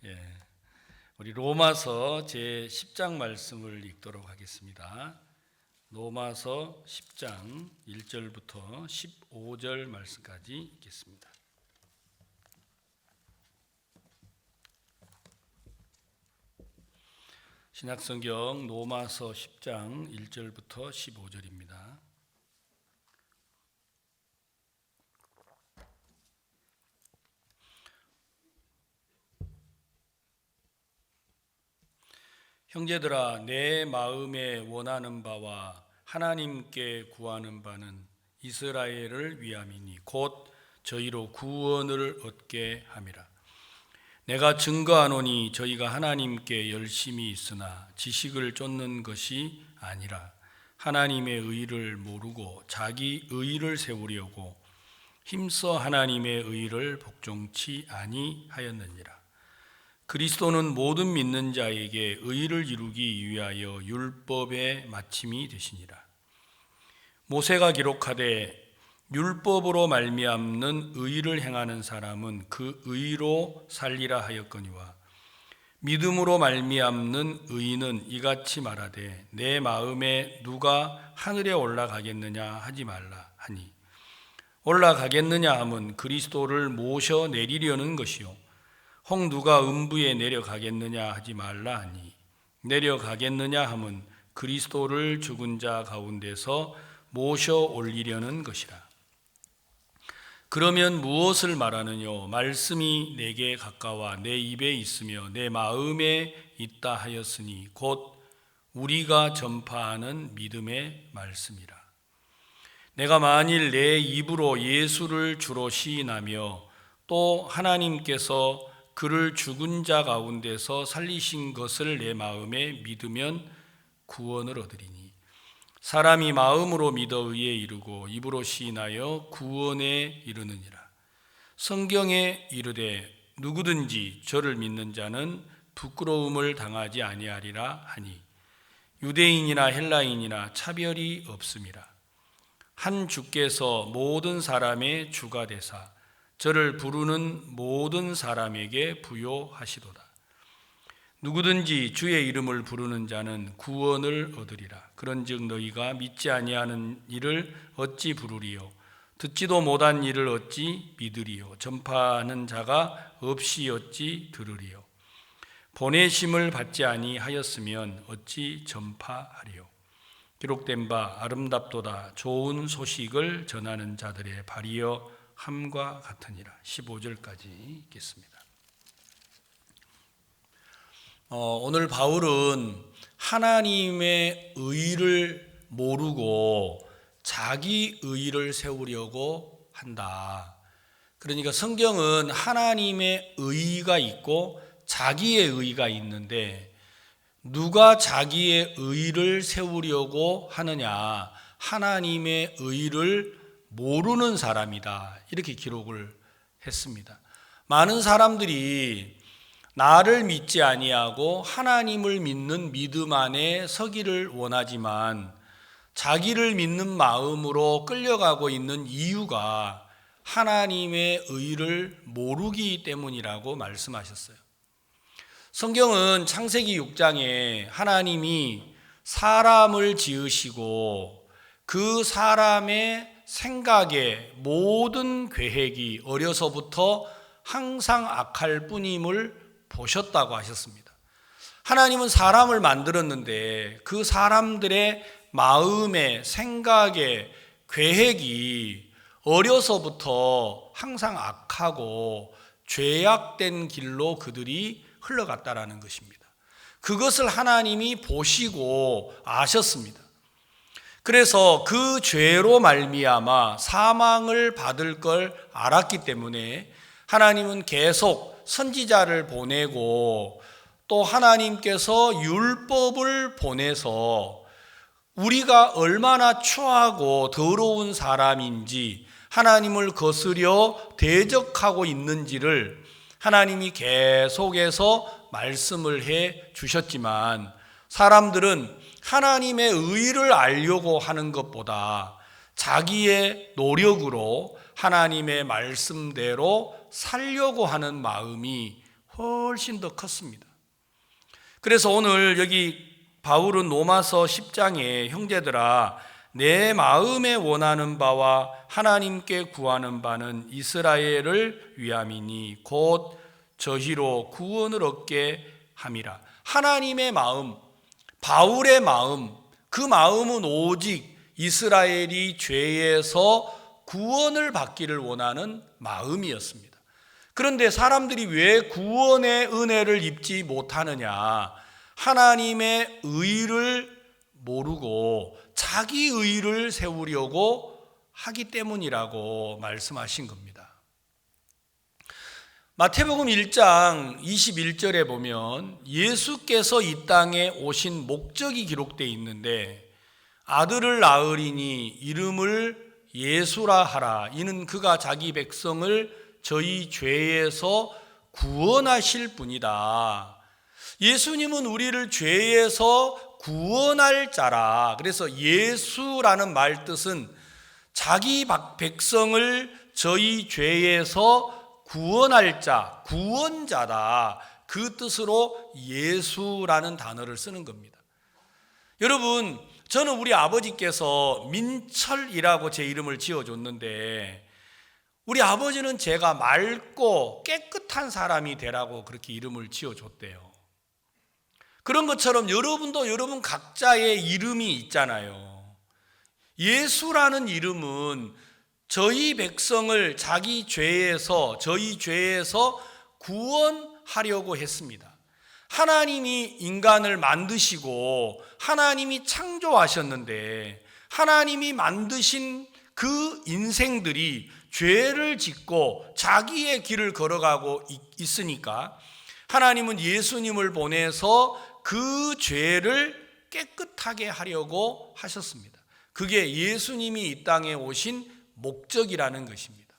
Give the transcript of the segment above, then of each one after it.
예, 우리 로마서 제 10장 말씀을 읽도록 하겠습니다. 로마서 10장 1절부터 15절 말씀까지 읽겠습니다. 신약성경 로마서 10장 1절부터 15절입니다. 형제들아, 내 마음에 원하는 바와 하나님께 구하는 바는 이스라엘을 위함이니 곧 저희로 구원을 얻게 함이라. 내가 증거하노니 저희가 하나님께 열심히 있으나 지식을 쫓는 것이 아니라 하나님의 의를 모르고 자기 의를 세우려고 힘써 하나님의 의를 복종치 아니하였느니라. 그리스도는 모든 믿는 자에게 의를 이루기 위하여 율법의 마침이 되시니라. 모세가 기록하되 율법으로 말미암는 의를 행하는 사람은 그 의로 살리라 하였거니와 믿음으로 말미암는 의는 이같이 말하되 내 마음에 누가 하늘에 올라가겠느냐 하지 말라 하니 올라가겠느냐 함은 그리스도를 모셔 내리려는 것이요 혹 누가 음부에 내려가겠느냐 하지 말라 하니 내려가겠느냐 함은 그리스도를 죽은 자 가운데서 모셔 올리려는 것이라. 그러면 무엇을 말하느뇨? 말씀이 내게 가까워 내 입에 있으며 내 마음에 있다 하였으니 곧 우리가 전파하는 믿음의 말씀이라. 내가 만일 내 입으로 예수를 주로 시인하며 또 하나님께서 그를 죽은 자 가운데서 살리신 것을 내 마음에 믿으면 구원을 얻으리니 사람이 마음으로 믿어 의에 이르고 입으로 시인하여 구원에 이르느니라. 성경에 이르되 누구든지 저를 믿는 자는 부끄러움을 당하지 아니하리라 하니 유대인이나 헬라인이나 차별이 없음이라. 한 주께서 모든 사람의 주가 되사 저를 부르는 모든 사람에게 부요하시도다. 누구든지 주의 이름을 부르는 자는 구원을 얻으리라. 그런즉 너희가 믿지 아니하는 일을 어찌 부르리요? 듣지도 못한 일을 어찌 믿으리요? 전파하는 자가 없이 어찌 들으리요? 보내심을 받지 아니하였으면 어찌 전파하리요? 기록된 바 아름답도다 좋은 소식을 전하는 자들의 발이여 함과 같으니라. 15절까지 읽겠습니다. 오늘 바울은 하나님의 의를 모르고 자기 의를 세우려고 한다. 그러니까 성경은 하나님의 의가 있고 자기의 의가 있는데 누가 자기의 의를 세우려고 하느냐? 하나님의 의를 모르는 사람이다. 이렇게 기록을 했습니다. 많은 사람들이 나를 믿지 아니하고 하나님을 믿는 믿음 안에 서기를 원하지만 자기를 믿는 마음으로 끌려가고 있는 이유가 하나님의 의를 모르기 때문이라고 말씀하셨어요. 성경은 창세기 6장에 하나님이 사람을 지으시고 그 사람의 생각의 모든 계획이 어려서부터 항상 악할 뿐임을 보셨다고 하셨습니다. 하나님은 사람을 만들었는데 그 사람들의 마음의 생각의 계획이 어려서부터 항상 악하고 죄악된 길로 그들이 흘러갔다라는 것입니다. 그것을 하나님이 보시고 아셨습니다. 그래서 그 죄로 말미암아 사망을 받을 걸 알았기 때문에 하나님은 계속 선지자를 보내고 또 하나님께서 율법을 보내서 우리가 얼마나 추하고 더러운 사람인지 하나님을 거스려 대적하고 있는지를 하나님이 계속해서 말씀을 해 주셨지만 사람들은 하나님의 의를 알려고 하는 것보다 자기의 노력으로 하나님의 말씀대로 살려고 하는 마음이 훨씬 더 컸습니다. 그래서 오늘 여기 바울은 로마서 10장에 형제들아 내 마음에 원하는 바와 하나님께 구하는 바는 이스라엘을 위함이니 곧 저희로 구원을 얻게 함이라. 하나님의 마음, 바울의 마음, 그 마음은 오직 이스라엘이 죄에서 구원을 받기를 원하는 마음이었습니다. 그런데 사람들이 왜 구원의 은혜를 입지 못하느냐? 하나님의 의를 모르고 자기 의를 세우려고 하기 때문이라고 말씀하신 겁니다. 마태복음 1장 21절에 보면 예수께서 이 땅에 오신 목적이 기록되어 있는데 아들을 낳으리니 이름을 예수라 하라. 이는 그가 자기 백성을 저희 죄에서 구원하실 분이다. 예수님은 우리를 죄에서 구원할 자라. 그래서 예수라는 말 뜻은 자기 백성을 저희 죄에서 구원할 자, 구원자다. 그 뜻으로 예수라는 단어를 쓰는 겁니다. 여러분, 저는 우리 아버지께서 민철이라고 제 이름을 지어줬는데 우리 아버지는 제가 맑고 깨끗한 사람이 되라고 그렇게 이름을 지어줬대요. 그런 것처럼 여러분도 여러분 각자의 이름이 있잖아요. 예수라는 이름은 저희 백성을 자기 죄에서, 저희 죄에서 구원하려고 했습니다. 하나님이 인간을 만드시고 하나님이 창조하셨는데 하나님이 만드신 그 인생들이 죄를 짓고 자기의 길을 걸어가고 있으니까 하나님은 예수님을 보내서 그 죄를 깨끗하게 하려고 하셨습니다. 그게 예수님이 이 땅에 오신 목적이라는 것입니다.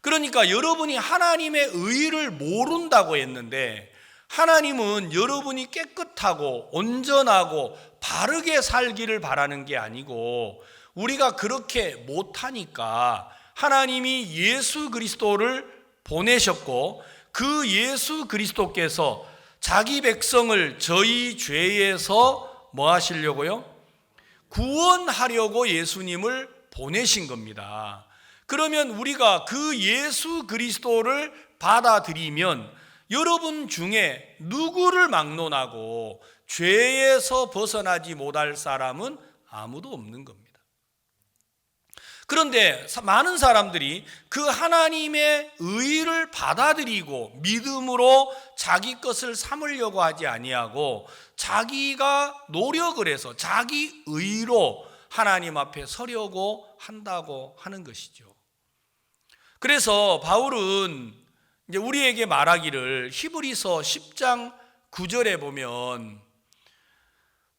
그러니까 여러분이 하나님의 의를 모른다고 했는데 하나님은 여러분이 깨끗하고 온전하고 바르게 살기를 바라는 게 아니고 우리가 그렇게 못하니까 하나님이 예수 그리스도를 보내셨고 그 예수 그리스도께서 자기 백성을 저희 죄에서 뭐 하시려고요? 구원하려고 예수님을 보내신 겁니다. 그러면 우리가 그 예수 그리스도를 받아들이면 여러분 중에 누구를 막론하고 죄에서 벗어나지 못할 사람은 아무도 없는 겁니다. 그런데 많은 사람들이 그 하나님의 의를 받아들이고 믿음으로 자기 것을 삼으려고 하지 아니하고 자기가 노력을 해서 자기 의로 하나님 앞에 서려고 한다고 하는 것이죠. 그래서 바울은 이제 우리에게 말하기를 히브리서 10장 9절에 보면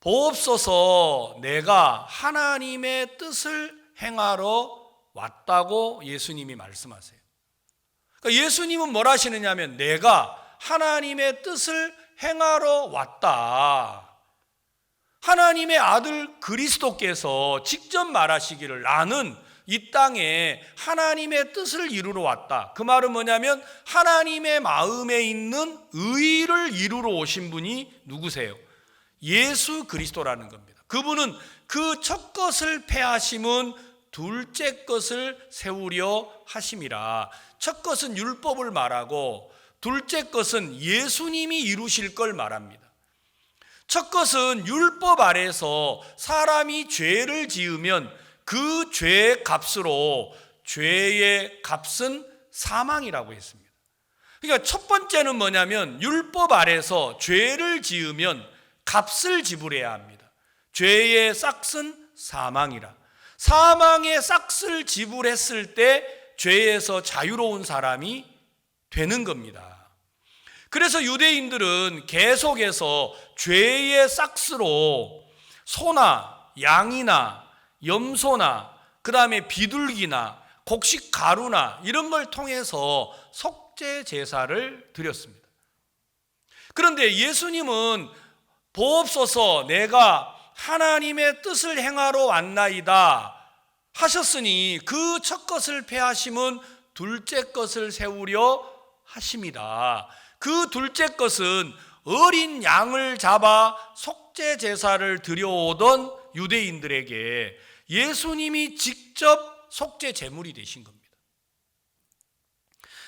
보옵소서 내가 하나님의 뜻을 행하러 왔다고 예수님이 말씀하세요. 그러니까 예수님은 뭘 하시느냐 하면 내가 하나님의 뜻을 행하러 왔다. 하나님의 아들 그리스도께서 직접 말하시기를 나는 이 땅에 하나님의 뜻을 이루러 왔다. 그 말은 뭐냐면 하나님의 마음에 있는 의를 이루러 오신 분이 누구세요? 예수 그리스도라는 겁니다. 그분은 그 첫 것을 패하심은 둘째 것을 세우려 하심이라. 첫 것은 율법을 말하고 둘째 것은 예수님이 이루실 걸 말합니다. 첫 것은 율법 아래서 사람이 죄를 지으면 그 죄의 값으로 죄의 값은 사망이라고 했습니다. 그러니까 첫 번째는 뭐냐면 율법 아래서 죄를 지으면 값을 지불해야 합니다. 죄의 싹은 사망이라. 사망의 싹을 지불했을 때 죄에서 자유로운 사람이 되는 겁니다. 그래서 유대인들은 계속해서 죄의 싹스로 소나 양이나 염소나 그 다음에 비둘기나 곡식 가루나 이런 걸 통해서 속죄 제사를 드렸습니다. 그런데 예수님은 보옵소서 내가 하나님의 뜻을 행하러 왔나이다 하셨으니 그 첫 것을 패하심은 둘째 것을 세우려 하심이다. 그 둘째 것은 어린 양을 잡아 속죄 제사를 드려오던 유대인들에게 예수님이 직접 속죄 제물이 되신 겁니다.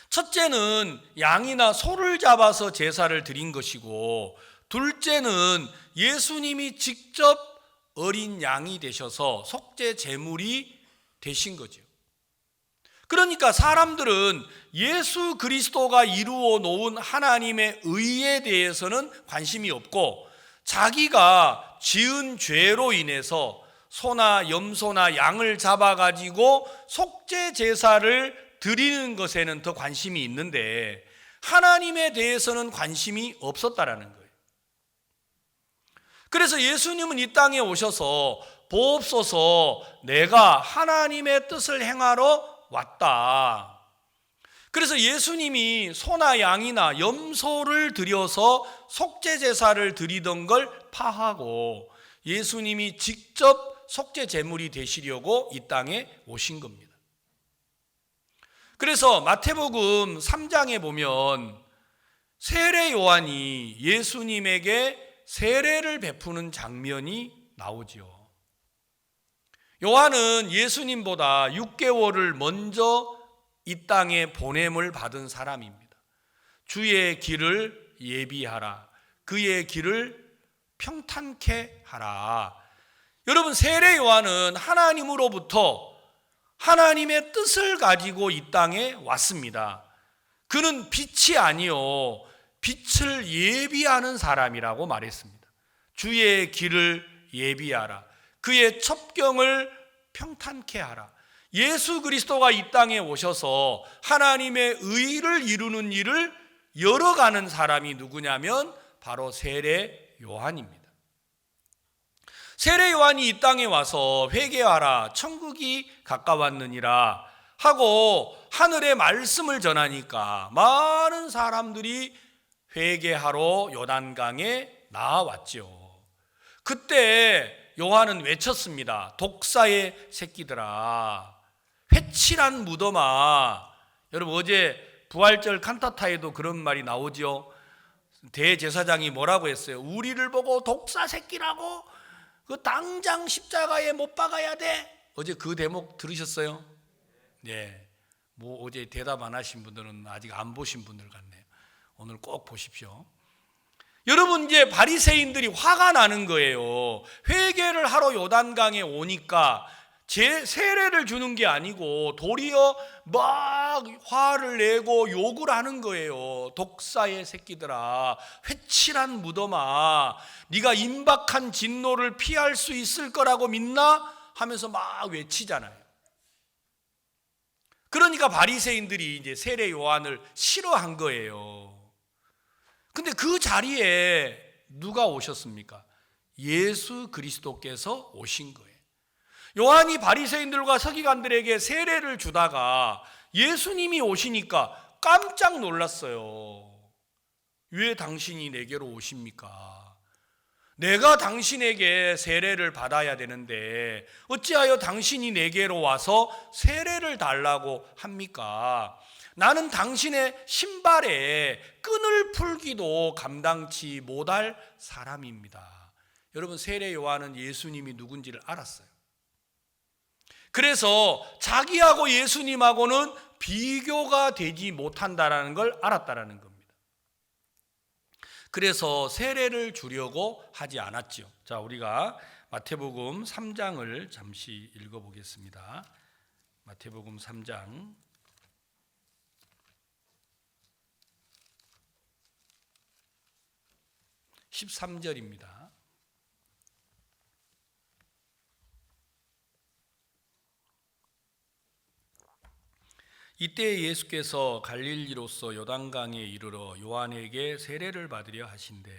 첫째는 양이나 소를 잡아서 제사를 드린 것이고, 둘째는 예수님이 직접 어린 양이 되셔서 속죄 제물이 되신 거죠. 그러니까 사람들은 예수 그리스도가 이루어 놓은 하나님의 의에 대해서는 관심이 없고, 자기가 지은 죄로 인해서 소나 염소나 양을 잡아가지고 속죄 제사를 드리는 것에는 더 관심이 있는데, 하나님에 대해서는 관심이 없었다라는 거예요. 그래서 예수님은 이 땅에 오셔서 보옵소서, 내가 하나님의 뜻을 행하러 왔다. 그래서 예수님이 소나 양이나 염소를 드려서 속죄 제사를 드리던 걸 파하고 예수님이 직접 속죄 제물이 되시려고 이 땅에 오신 겁니다. 그래서 마태복음 3장에 보면 세례 요한이 예수님에게 세례를 베푸는 장면이 나오죠. 요한은 예수님보다 6개월을 먼저 이 땅에 보냄을 받은 사람입니다. 주의 길을 예비하라, 그의 길을 평탄케 하라. 여러분, 세례 요한은 하나님으로부터 하나님의 뜻을 가지고 이 땅에 왔습니다. 그는 빛이 아니요 빛을 예비하는 사람이라고 말했습니다. 주의 길을 예비하라, 그의 첩경을 평탄케 하라. 예수 그리스도가 이 땅에 오셔서 하나님의 의를 이루는 일을 열어가는 사람이 누구냐면 바로 세례 요한입니다. 세례 요한이 이 땅에 와서 회개하라, 천국이 가까웠느니라 하고 하늘의 말씀을 전하니까 많은 사람들이 회개하러 요단강에 나왔죠. 그때 요한은 외쳤습니다. 독사의 새끼들아, 회칠한 무덤아. 여러분, 어제 부활절 칸타타에도 그런 말이 나오죠. 대제사장이 뭐라고 했어요? 우리를 보고 독사 새끼라고? 그 당장 십자가에 못 박아야 돼. 어제 그 대목 들으셨어요? 네. 뭐 어제 대답 안 하신 분들은 아직 안 보신 분들 같네요. 오늘 꼭 보십시오. 여러분, 이제 바리새인들이 화가 나는 거예요. 회개를 하러 요단강에 오니까 세례를 주는 게 아니고 도리어 막 화를 내고 욕을 하는 거예요. 독사의 새끼들아, 회칠한 무덤아, 네가 임박한 진노를 피할 수 있을 거라고 믿나? 하면서 막 외치잖아요. 그러니까 바리새인들이 이제 세례 요한을 싫어한 거예요. 근데 그 자리에 누가 오셨습니까? 예수 그리스도께서 오신 거예요. 요한이 바리새인들과 서기관들에게 세례를 주다가 예수님이 오시니까 깜짝 놀랐어요. 왜 당신이 내게로 오십니까? 내가 당신에게 세례를 받아야 되는데 어찌하여 당신이 내게로 와서 세례를 달라고 합니까? 나는 당신의 신발에 끈을 풀기도 감당치 못할 사람입니다. 여러분, 세례 요한은 예수님이 누군지를 알았어요. 그래서 자기하고 예수님하고는 비교가 되지 못한다라는 걸 알았다라는 겁니다. 그래서 세례를 주려고 하지 않았죠. 자, 우리가 마태복음 3장을 잠시 읽어보겠습니다. 마태복음 3장 13절입니다. 이때 예수께서 갈릴리로서 요단강에 이르러 요한에게 세례를 받으려 하신대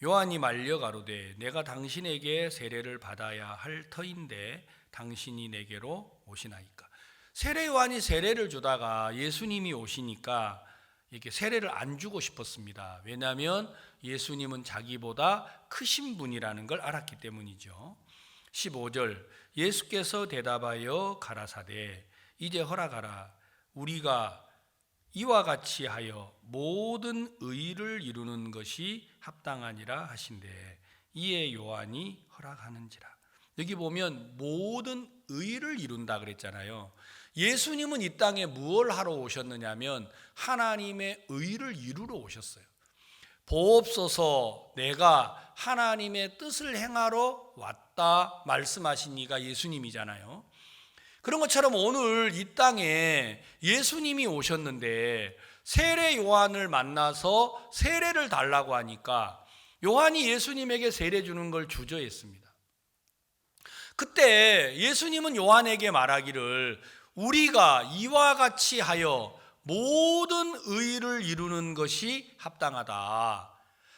요한이 말려 가로되 내가 당신에게 세례를 받아야 할 터인데 당신이 내게로 오시나이까. 세례 요한이 세례를 주다가 예수님이 오시니까 이렇게 세례를 안 주고 싶었습니다. 왜냐하면 예수님은 자기보다 크신 분이라는 걸 알았기 때문이죠. 15절 예수께서 대답하여 가라사대 이제 허락하라. 우리가 이와 같이 하여 모든 의를 이루는 것이 합당하니라 하신대 이에 요한이 허락하는지라. 여기 보면 모든 의를 이룬다 그랬잖아요. 예수님은 이 땅에 무엇을 하러 오셨느냐면 하나님의 의를 이루러 오셨어요. 보옵소서 내가 하나님의 뜻을 행하러 왔다 말씀하신 이가 예수님이잖아요. 그런 것처럼 오늘 이 땅에 예수님이 오셨는데 세례 요한을 만나서 세례를 달라고 하니까 요한이 예수님에게 세례 주는 걸 주저했습니다. 그때 예수님은 요한에게 말하기를 우리가 이와 같이 하여 모든 의를 이루는 것이 합당하다.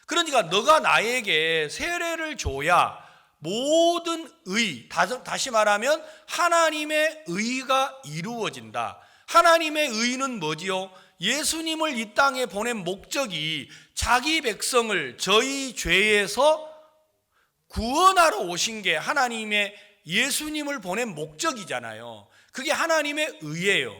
그러니까 너가 나에게 세례를 줘야 모든 의, 다시 말하면 하나님의 의가 이루어진다. 하나님의 의는 뭐지요? 예수님을 이 땅에 보낸 목적이 자기 백성을 저희 죄에서 구원하러 오신 게 하나님의 예수님을 보낸 목적이잖아요. 그게 하나님의 의예요.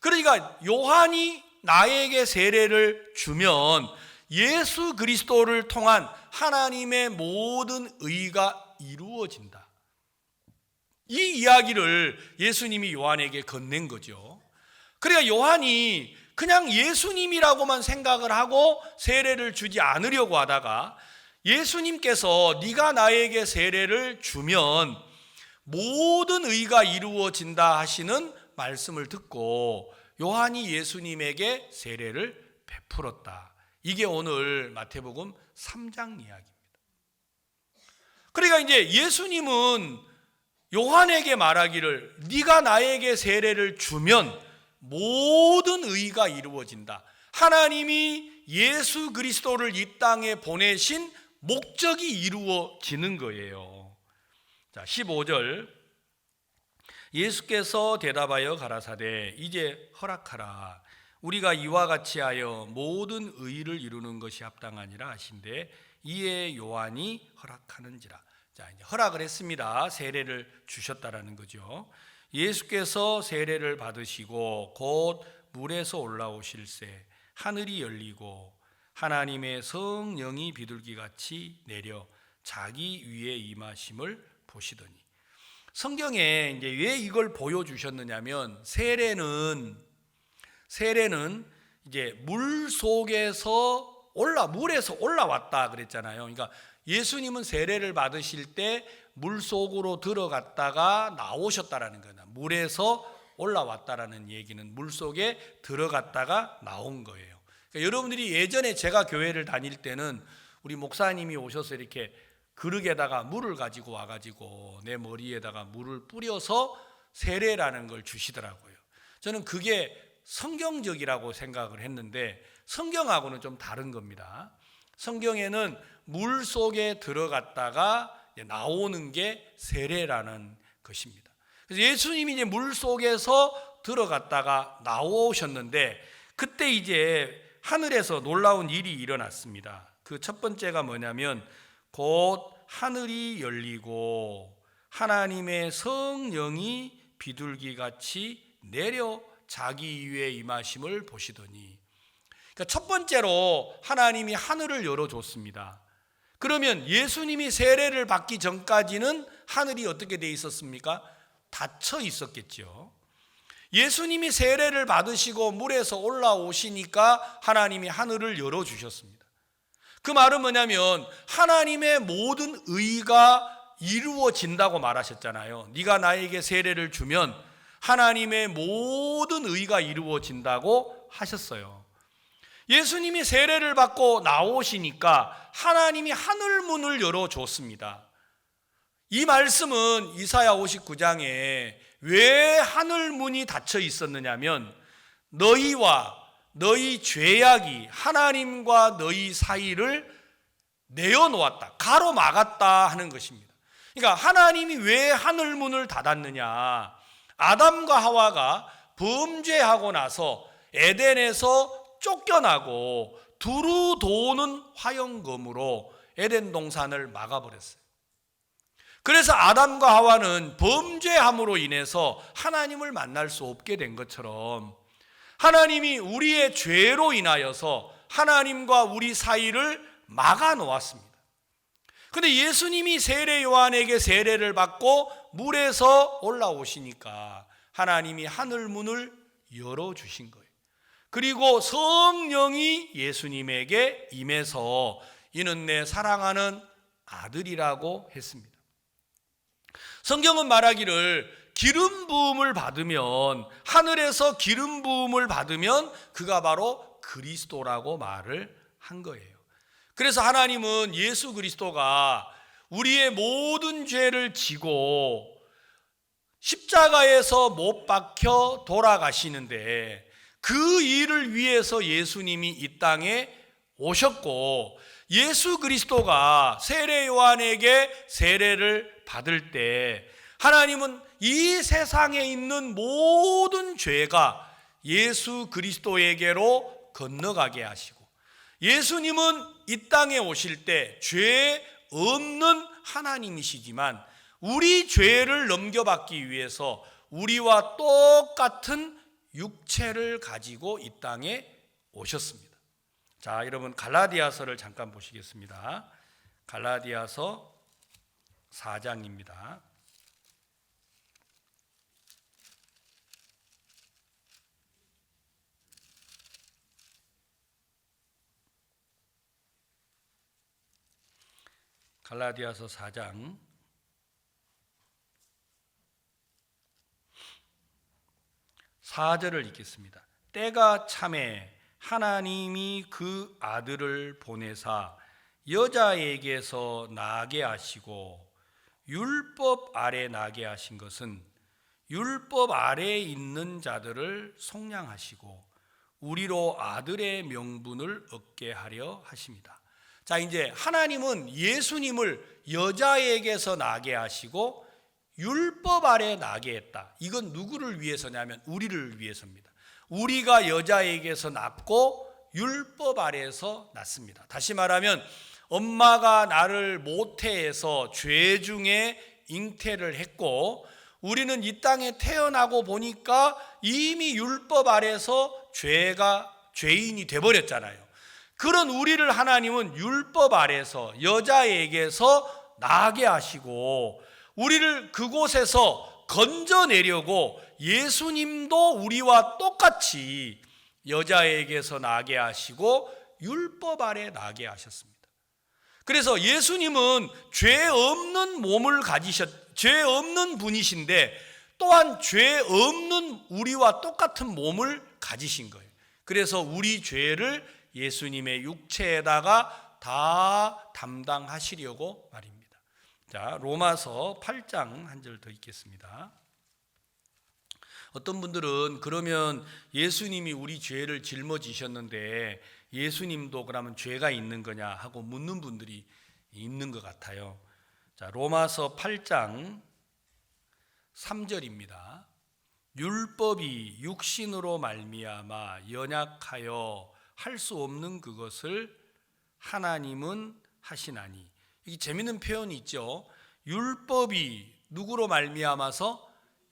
그러니까 요한이 나에게 세례를 주면 예수 그리스도를 통한 하나님의 모든 의가 이루어진다. 이 이야기를 예수님이 요한에게 건넨 거죠. 그러니까 요한이 그냥 예수님이라고만 생각을 하고 세례를 주지 않으려고 하다가 예수님께서 네가 나에게 세례를 주면 모든 의가 이루어진다 하시는 말씀을 듣고 요한이 예수님에게 세례를 베풀었다. 이게 오늘 마태복음 3장 이야기입니다. 그러니까 이제 예수님은 요한에게 말하기를 네가 나에게 세례를 주면 모든 의가 이루어진다. 하나님이 예수 그리스도를 이 땅에 보내신 목적이 이루어지는 거예요. 자, 15절 예수께서 대답하여 가라사대 이제 허락하라. 우리가 이와 같이 하여 모든 의를 이루는 것이 합당하니라 하신대 이에 요한이 허락하는지라. 자, 이제 허락을 했습니다. 세례를 주셨다라는 거죠. 예수께서 세례를 받으시고 곧 물에서 올라오실새 하늘이 열리고 하나님의 성령이 비둘기같이 내려 자기 위에 임하심을 보시더니. 성경에 이제 왜 이걸 보여주셨느냐면 세례는 이제 물 속에서 물에서 올라왔다 그랬잖아요. 그러니까 예수님은 세례를 받으실 때 물 속으로 들어갔다가 나오셨다라는 거예요. 물에서 올라왔다라는 얘기는 물 속에 들어갔다가 나온 거예요. 그러니까 여러분들이 예전에 제가 교회를 다닐 때는 우리 목사님이 오셔서 이렇게 그릇에다가 물을 가지고 와가지고 내 머리에다가 물을 뿌려서 세례라는 걸 주시더라고요. 저는 그게 성경적이라고 생각을 했는데 성경하고는 좀 다른 겁니다. 성경에는 물 속에 들어갔다가 나오는 게 세례라는 것입니다. 그래서 예수님이 이제 물 속에서 들어갔다가 나오셨는데 그때 이제 하늘에서 놀라운 일이 일어났습니다. 그 첫 번째가 뭐냐면 곧 하늘이 열리고 하나님의 성령이 비둘기같이 내려 자기 위에 임하심을 보시더니. 그러니까 첫 번째로 하나님이 하늘을 열어줬습니다. 그러면 예수님이 세례를 받기 전까지는 하늘이 어떻게 돼 있었습니까? 닫혀 있었겠죠. 예수님이 세례를 받으시고 물에서 올라오시니까 하나님이 하늘을 열어주셨습니다. 그 말은 뭐냐면 하나님의 모든 의가 이루어진다고 말하셨잖아요. 네가 나에게 세례를 주면 하나님의 모든 의가 이루어진다고 하셨어요. 예수님이 세례를 받고 나오시니까 하나님이 하늘문을 열어줬습니다. 이 말씀은 이사야 59장에 왜 하늘문이 닫혀 있었느냐면 너희와 너희 죄악이 하나님과 너희 사이를 내어놓았다, 가로막았다 하는 것입니다. 그러니까 하나님이 왜 하늘문을 닫았느냐? 아담과 하와가 범죄하고 나서 에덴에서 쫓겨나고 두루 도는 화영검으로 에덴 동산을 막아버렸어요. 그래서 아담과 하와는 범죄함으로 인해서 하나님을 만날 수 없게 된 것처럼 하나님이 우리의 죄로 인하여서 하나님과 우리 사이를 막아 놓았습니다. 근데 예수님이 세례 요한에게 세례를 받고 물에서 올라오시니까 하나님이 하늘 문을 열어주신 거예요. 그리고 성령이 예수님에게 임해서 이는 내 사랑하는 아들이라고 했습니다. 성경은 말하기를 기름 부음을 받으면, 하늘에서 기름 부음을 받으면 그가 바로 그리스도라고 말을 한 거예요. 그래서 하나님은 예수 그리스도가 우리의 모든 죄를 지고 십자가에서 못 박혀 돌아가시는데 그 일을 위해서 예수님이 이 땅에 오셨고, 예수 그리스도가 세례 요한에게 세례를 받을 때 하나님은 이 세상에 있는 모든 죄가 예수 그리스도에게로 건너가게 하시고, 예수님은 이 땅에 오실 때 죄 없는 하나님이시지만 우리 죄를 넘겨받기 위해서 우리와 똑같은 육체를 가지고 이 땅에 오셨습니다. 자, 여러분 갈라디아서를 잠깐 보시겠습니다. 갈라디아서 4장입니다. 갈라디아서 4장 4절을 읽겠습니다. 때가 참에 하나님이 그 아들을 보내사 여자에게서 나게 하시고 율법 아래 나게 하신 것은 율법 아래에 있는 자들을 속량하시고 우리로 아들의 명분을 얻게 하려 하십니다. 자, 이제 하나님은 예수님을 여자에게서 나게 하시고 율법 아래 나게 했다. 이건 누구를 위해서냐면 우리를 위해서입니다. 우리가 여자에게서 낳고 율법 아래에서 낳습니다. 다시 말하면 엄마가 나를 모태해서 죄 중에 잉태를 했고, 우리는 이 땅에 태어나고 보니까 이미 율법 아래에서 죄인이 돼버렸잖아요. 그런 우리를 하나님은 율법 아래에서 여자에게서 나게 하시고 우리를 그곳에서 건져내려고 예수님도 우리와 똑같이 여자에게서 나게 하시고 율법 아래 나게 하셨습니다. 그래서 예수님은 죄 없는 몸을 죄 없는 분이신데 또한 죄 없는 우리와 똑같은 몸을 가지신 거예요. 그래서 우리 죄를 예수님의 육체에다가 다 담당하시려고 말입니다. 자, 로마서 8장 한 절 더 읽겠습니다. 어떤 분들은 그러면 예수님이 우리 죄를 짊어지셨는데 예수님도 그러면 죄가 있는 거냐 하고 묻는 분들이 있는 것 같아요. 자, 로마서 8장 3절입니다. 율법이 육신으로 말미암아 연약하여 할 수 없는 그것을 하나님은 하시나니. 이게 재밌는 표현이 있죠. 율법이 누구로 말미암아서?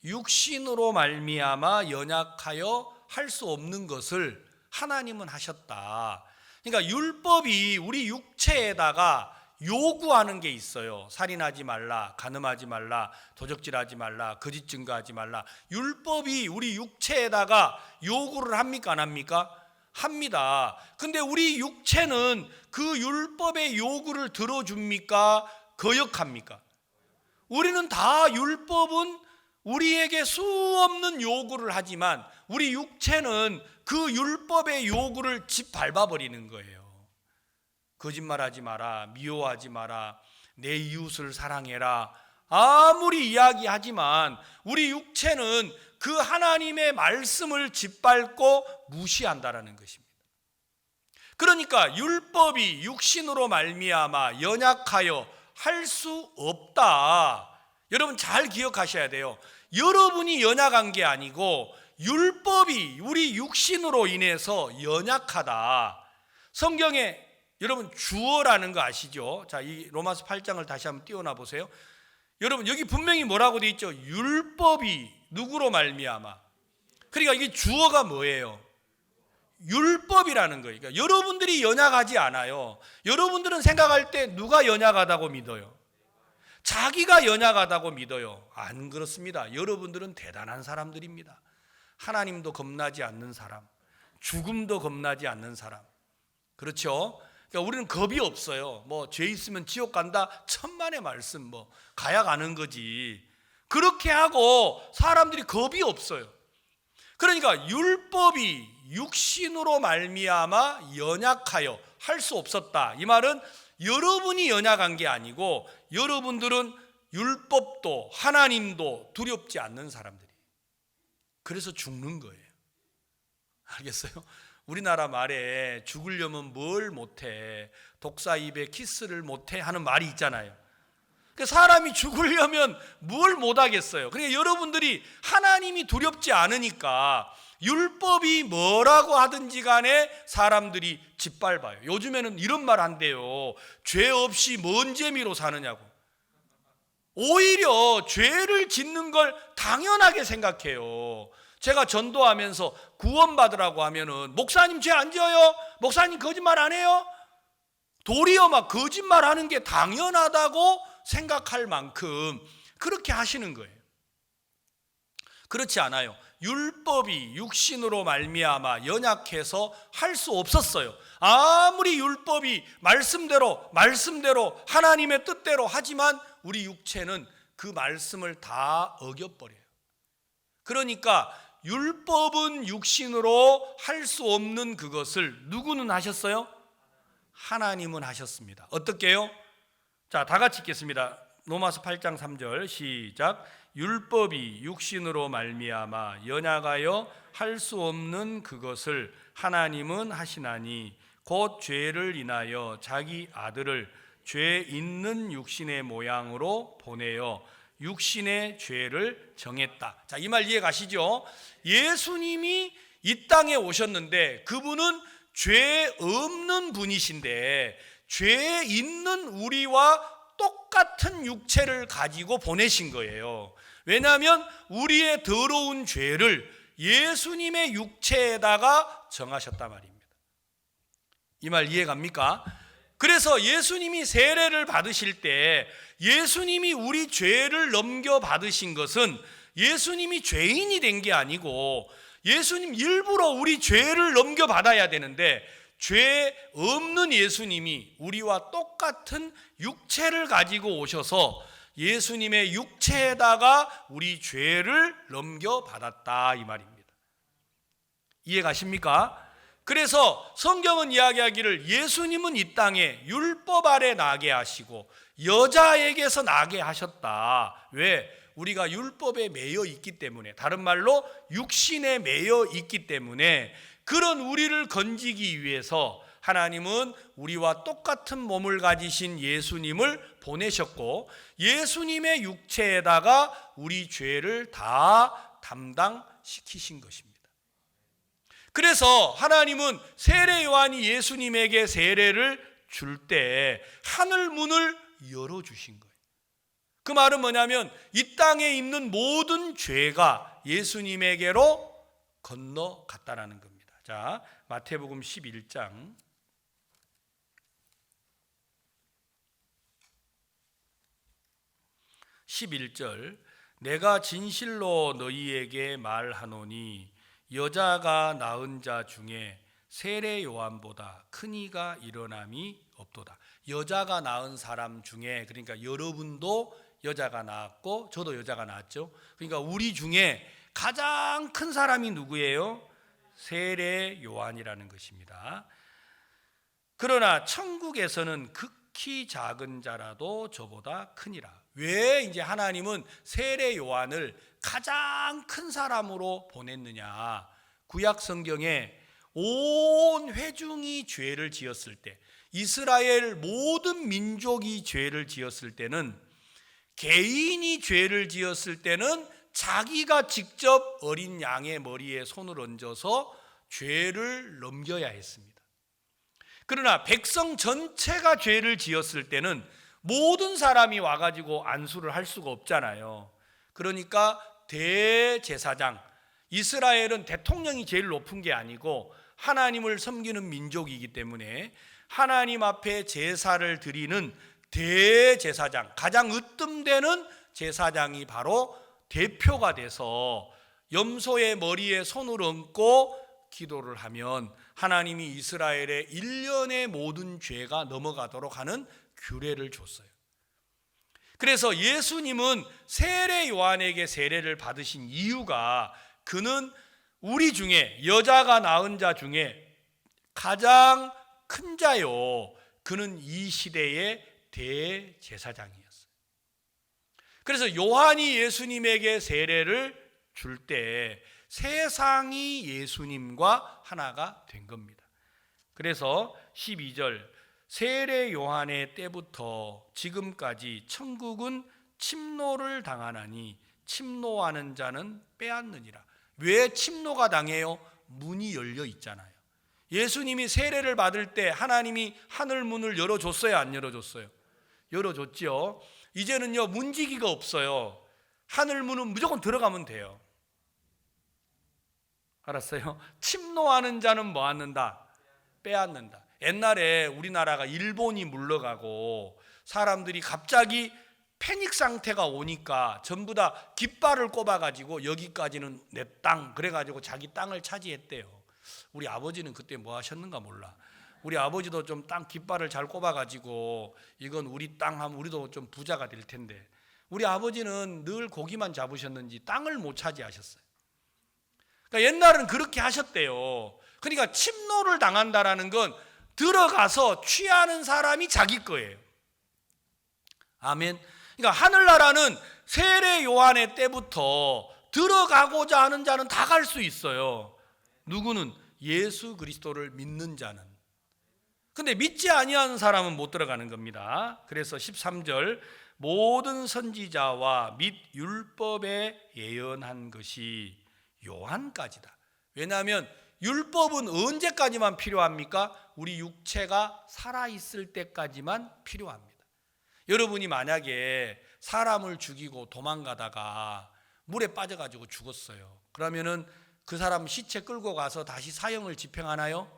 육신으로 말미암아 연약하여 할 수 없는 것을 하나님은 하셨다. 그러니까 율법이 우리 육체에다가 요구하는 게 있어요. 살인하지 말라, 간음하지 말라, 도적질하지 말라, 거짓 증거하지 말라. 율법이 우리 육체에다가 요구를 합니까, 안 합니까? 합니다. 근데 우리 육체는 그 율법의 요구를 들어줍니까? 거역합니까? 우리는 다 율법은 우리에게 수없는 요구를 하지만 우리 육체는 그 율법의 요구를 짓밟아버리는 거예요. 거짓말하지 마라, 미워하지 마라, 내 이웃을 사랑해라. 아무리 이야기하지만 우리 육체는 그 하나님의 말씀을 짓밟고 무시한다라는 것입니다. 그러니까 율법이 육신으로 말미암아 연약하여 할 수 없다. 여러분 잘 기억하셔야 돼요. 여러분이 연약한 게 아니고 율법이 우리 육신으로 인해서 연약하다. 성경에 여러분 주어라는 거 아시죠? 자, 이 로마서 8장을 다시 한번 띄워놔 보세요. 여러분 여기 분명히 뭐라고 돼 있죠? 율법이 누구로 말미암아. 그러니까 이게 주어가 뭐예요? 율법이라는 거예요. 그러니까 여러분들이 연약하지 않아요. 여러분들은 생각할 때 누가 연약하다고 믿어요? 자기가 연약하다고 믿어요. 안 그렇습니다. 여러분들은 대단한 사람들입니다. 하나님도 겁나지 않는 사람, 죽음도 겁나지 않는 사람. 그렇죠? 그러니까 우리는 겁이 없어요. 뭐 죄 있으면 지옥 간다, 천만의 말씀, 뭐 가야 가는 거지. 그렇게 하고 사람들이 겁이 없어요. 그러니까 율법이 육신으로 말미암아 연약하여 할 수 없었다. 이 말은 여러분이 연약한 게 아니고 여러분들은 율법도 하나님도 두렵지 않는 사람들이. 그래서 죽는 거예요. 알겠어요? 우리나라 말에 죽으려면 뭘 못해, 독사 입에 키스를 못해 하는 말이 있잖아요. 사람이 죽으려면 뭘 못하겠어요. 그러니까 여러분들이 하나님이 두렵지 않으니까 율법이 뭐라고 하든지 간에 사람들이 짓밟아요. 요즘에는 이런 말 한대요. 죄 없이 뭔 재미로 사느냐고. 오히려 죄를 짓는 걸 당연하게 생각해요. 제가 전도하면서 구원받으라고 하면은 목사님 죄 안 지어요? 목사님 거짓말 안 해요? 도리어 막 거짓말하는 게 당연하다고 생각할 만큼 그렇게 하시는 거예요. 그렇지 않아요. 율법이 육신으로 말미암아 연약해서 할 수 없었어요. 아무리 율법이 말씀대로 하나님의 뜻대로 하지만 우리 육체는 그 말씀을 다 어겨버려요. 그러니까 율법은 육신으로 할 수 없는 그것을 누구는 하셨어요? 하나님은 하셨습니다. 어떻게요? 자, 다 같이 읽겠습니다. 로마서 8장 3절 시작. 율법이 육신으로 말미암아 연약하여 할 수 없는 그것을 하나님은 하시나니 곧 죄를 인하여 자기 아들을 죄 있는 육신의 모양으로 보내어 육신의 죄를 정했다. 자, 이 말 이해 가시죠? 예수님이 이 땅에 오셨는데 그분은 죄 없는 분이신데 죄 있는 우리와 똑같은 육체를 가지고 보내신 거예요. 왜냐하면 우리의 더러운 죄를 예수님의 육체에다가 정하셨단 말입니다. 이 말 이해 갑니까? 그래서 예수님이 세례를 받으실 때 예수님이 우리 죄를 넘겨받으신 것은 예수님이 죄인이 된 게 아니고 예수님 일부러 우리 죄를 넘겨받아야 되는데 죄 없는 예수님이 우리와 똑같은 육체를 가지고 오셔서 예수님의 육체에다가 우리 죄를 넘겨받았다 이 말입니다. 이해 가십니까? 그래서 성경은 이야기하기를 예수님은 이 땅에 율법 아래 나게 하시고 여자에게서 나게 하셨다. 왜? 우리가 율법에 매여 있기 때문에, 다른 말로 육신에 매여 있기 때문에 그런 우리를 건지기 위해서 하나님은 우리와 똑같은 몸을 가지신 예수님을 보내셨고 예수님의 육체에다가 우리 죄를 다 담당시키신 것입니다. 그래서 하나님은 세례 요한이 예수님에게 세례를 줄 때 하늘 문을 열어주신 거예요. 그 말은 뭐냐면 이 땅에 있는 모든 죄가 예수님에게로 건너갔다라는 겁니다. 자, 마태복음 11장 11절 내가 진실로 너희에게 말하노니 여자가 낳은 자 중에 세례 요한보다 큰 이가 일어남이 없도다. 여자가 낳은 사람 중에, 그러니까 여러분도 여자가 낳았고 저도 여자가 낳았죠. 그러니까 우리 중에 가장 큰 사람이 누구예요? 세례 요한이라는 것입니다. 그러나 천국에서는 극히 작은 자라도 저보다 크니라. 왜 이제 하나님은 세례 요한을 가장 큰 사람으로 보냈느냐? 구약 성경에 온 회중이 죄를 지었을 때, 이스라엘 모든 민족이 죄를 지었을 때는, 개인이 죄를 지었을 때는 자기가 직접 어린 양의 머리에 손을 얹어서 죄를 넘겨야 했습니다. 그러나 백성 전체가 죄를 지었을 때는 모든 사람이 와가지고 안수를 할 수가 없잖아요. 그러니까 대제사장, 이스라엘은 대통령이 제일 높은 게 아니고 하나님을 섬기는 민족이기 때문에 하나님 앞에 제사를 드리는 대제사장, 가장 으뜸되는 제사장이 바로 대표가 돼서 염소의 머리에 손을 얹고 기도를 하면 하나님이 이스라엘의 일련의 모든 죄가 넘어가도록 하는 규례를 줬어요. 그래서 예수님은 세례 요한에게 세례를 받으신 이유가 그는 우리 중에 여자가 낳은 자 중에 가장 큰 자요. 그는 이 시대의 대제사장이었어요. 그래서 요한이 예수님에게 세례를 줄 때 세상이 예수님과 하나가 된 겁니다. 그래서 12절 세례 요한의 때부터 지금까지 천국은 침노를 당하나니 침노하는 자는 빼앗느니라. 왜 침노가 당해요? 문이 열려 있잖아요. 예수님이 세례를 받을 때 하나님이 하늘 문을 열어줬어요, 안 열어줬어요? 열어줬죠. 이제는요 문지기가 없어요. 하늘 문은 무조건 들어가면 돼요. 알았어요? 침노하는 자는 뭐 않는다? 빼앗는다. 옛날에 우리나라가 일본이 물러가고 사람들이 갑자기 패닉 상태가 오니까 전부 다 깃발을 꼽아가지고 여기까지는 내 땅 그래가지고 자기 땅을 차지했대요. 우리 아버지는 그때 뭐 하셨는가 몰라. 우리 아버지도 좀 땅 깃발을 잘 꼽아가지고 이건 우리 땅 하면 우리도 좀 부자가 될 텐데 우리 아버지는 늘 고기만 잡으셨는지 땅을 못 차지하셨어요. 그러니까 옛날은 그렇게 하셨대요. 그러니까 침노를 당한다라는 건 들어가서 취하는 사람이 자기 거예요. 아멘. 그러니까 하늘나라는 세례 요한의 때부터 들어가고자 하는 자는 다 갈 수 있어요. 누구는? 예수 그리스도를 믿는 자는. 근데 믿지 아니하는 사람은 못 들어가는 겁니다. 그래서 13절 모든 선지자와 및 율법에 예언한 것이 요한까지다. 왜냐하면 율법은 언제까지만 필요합니까? 우리 육체가 살아있을 때까지만 필요합니다. 여러분이 만약에 사람을 죽이고 도망가다가 물에 빠져가지고 죽었어요. 그러면은 그 사람 시체 끌고 가서 다시 사형을 집행하나요?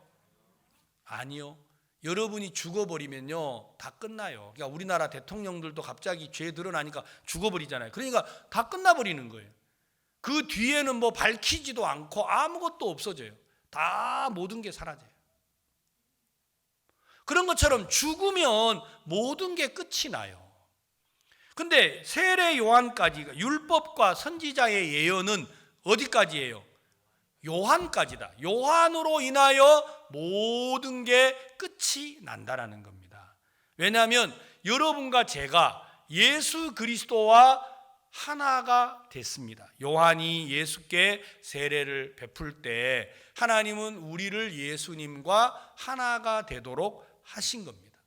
아니요. 여러분이 죽어버리면요 다 끝나요. 그러니까 우리나라 대통령들도 갑자기 죄 드러나니까 죽어버리잖아요. 그러니까 다 끝나버리는 거예요. 그 뒤에는 뭐 밝히지도 않고 아무것도 없어져요. 다 모든 게 사라져요. 그런 것처럼 죽으면 모든 게 끝이 나요. 근데 세례 요한까지 율법과 선지자의 예언은 어디까지예요? 요한까지다. 요한으로 인하여 모든 게 끝이 난다라는 겁니다. 왜냐하면 여러분과 제가 예수 그리스도와 하나가 됐습니다. 요한이 예수께 세례를 베풀 때 하나님은 우리를 예수님과 하나가 되도록 하신 겁니다.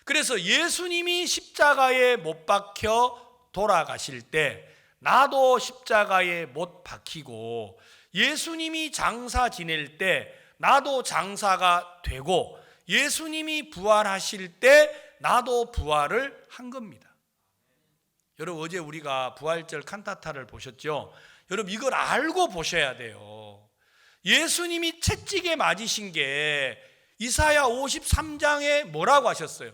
그래서 예수님이 십자가에 못 박혀 돌아가실 때 나도 십자가에 못 박히고 예수님이 장사 지낼 때 나도 장사가 되고 예수님이 부활하실 때 나도 부활을 한 겁니다. 여러분 어제 우리가 부활절 칸타타를 보셨죠? 여러분 이걸 알고 보셔야 돼요. 예수님이 채찍에 맞으신 게 이사야 53장에 뭐라고 하셨어요?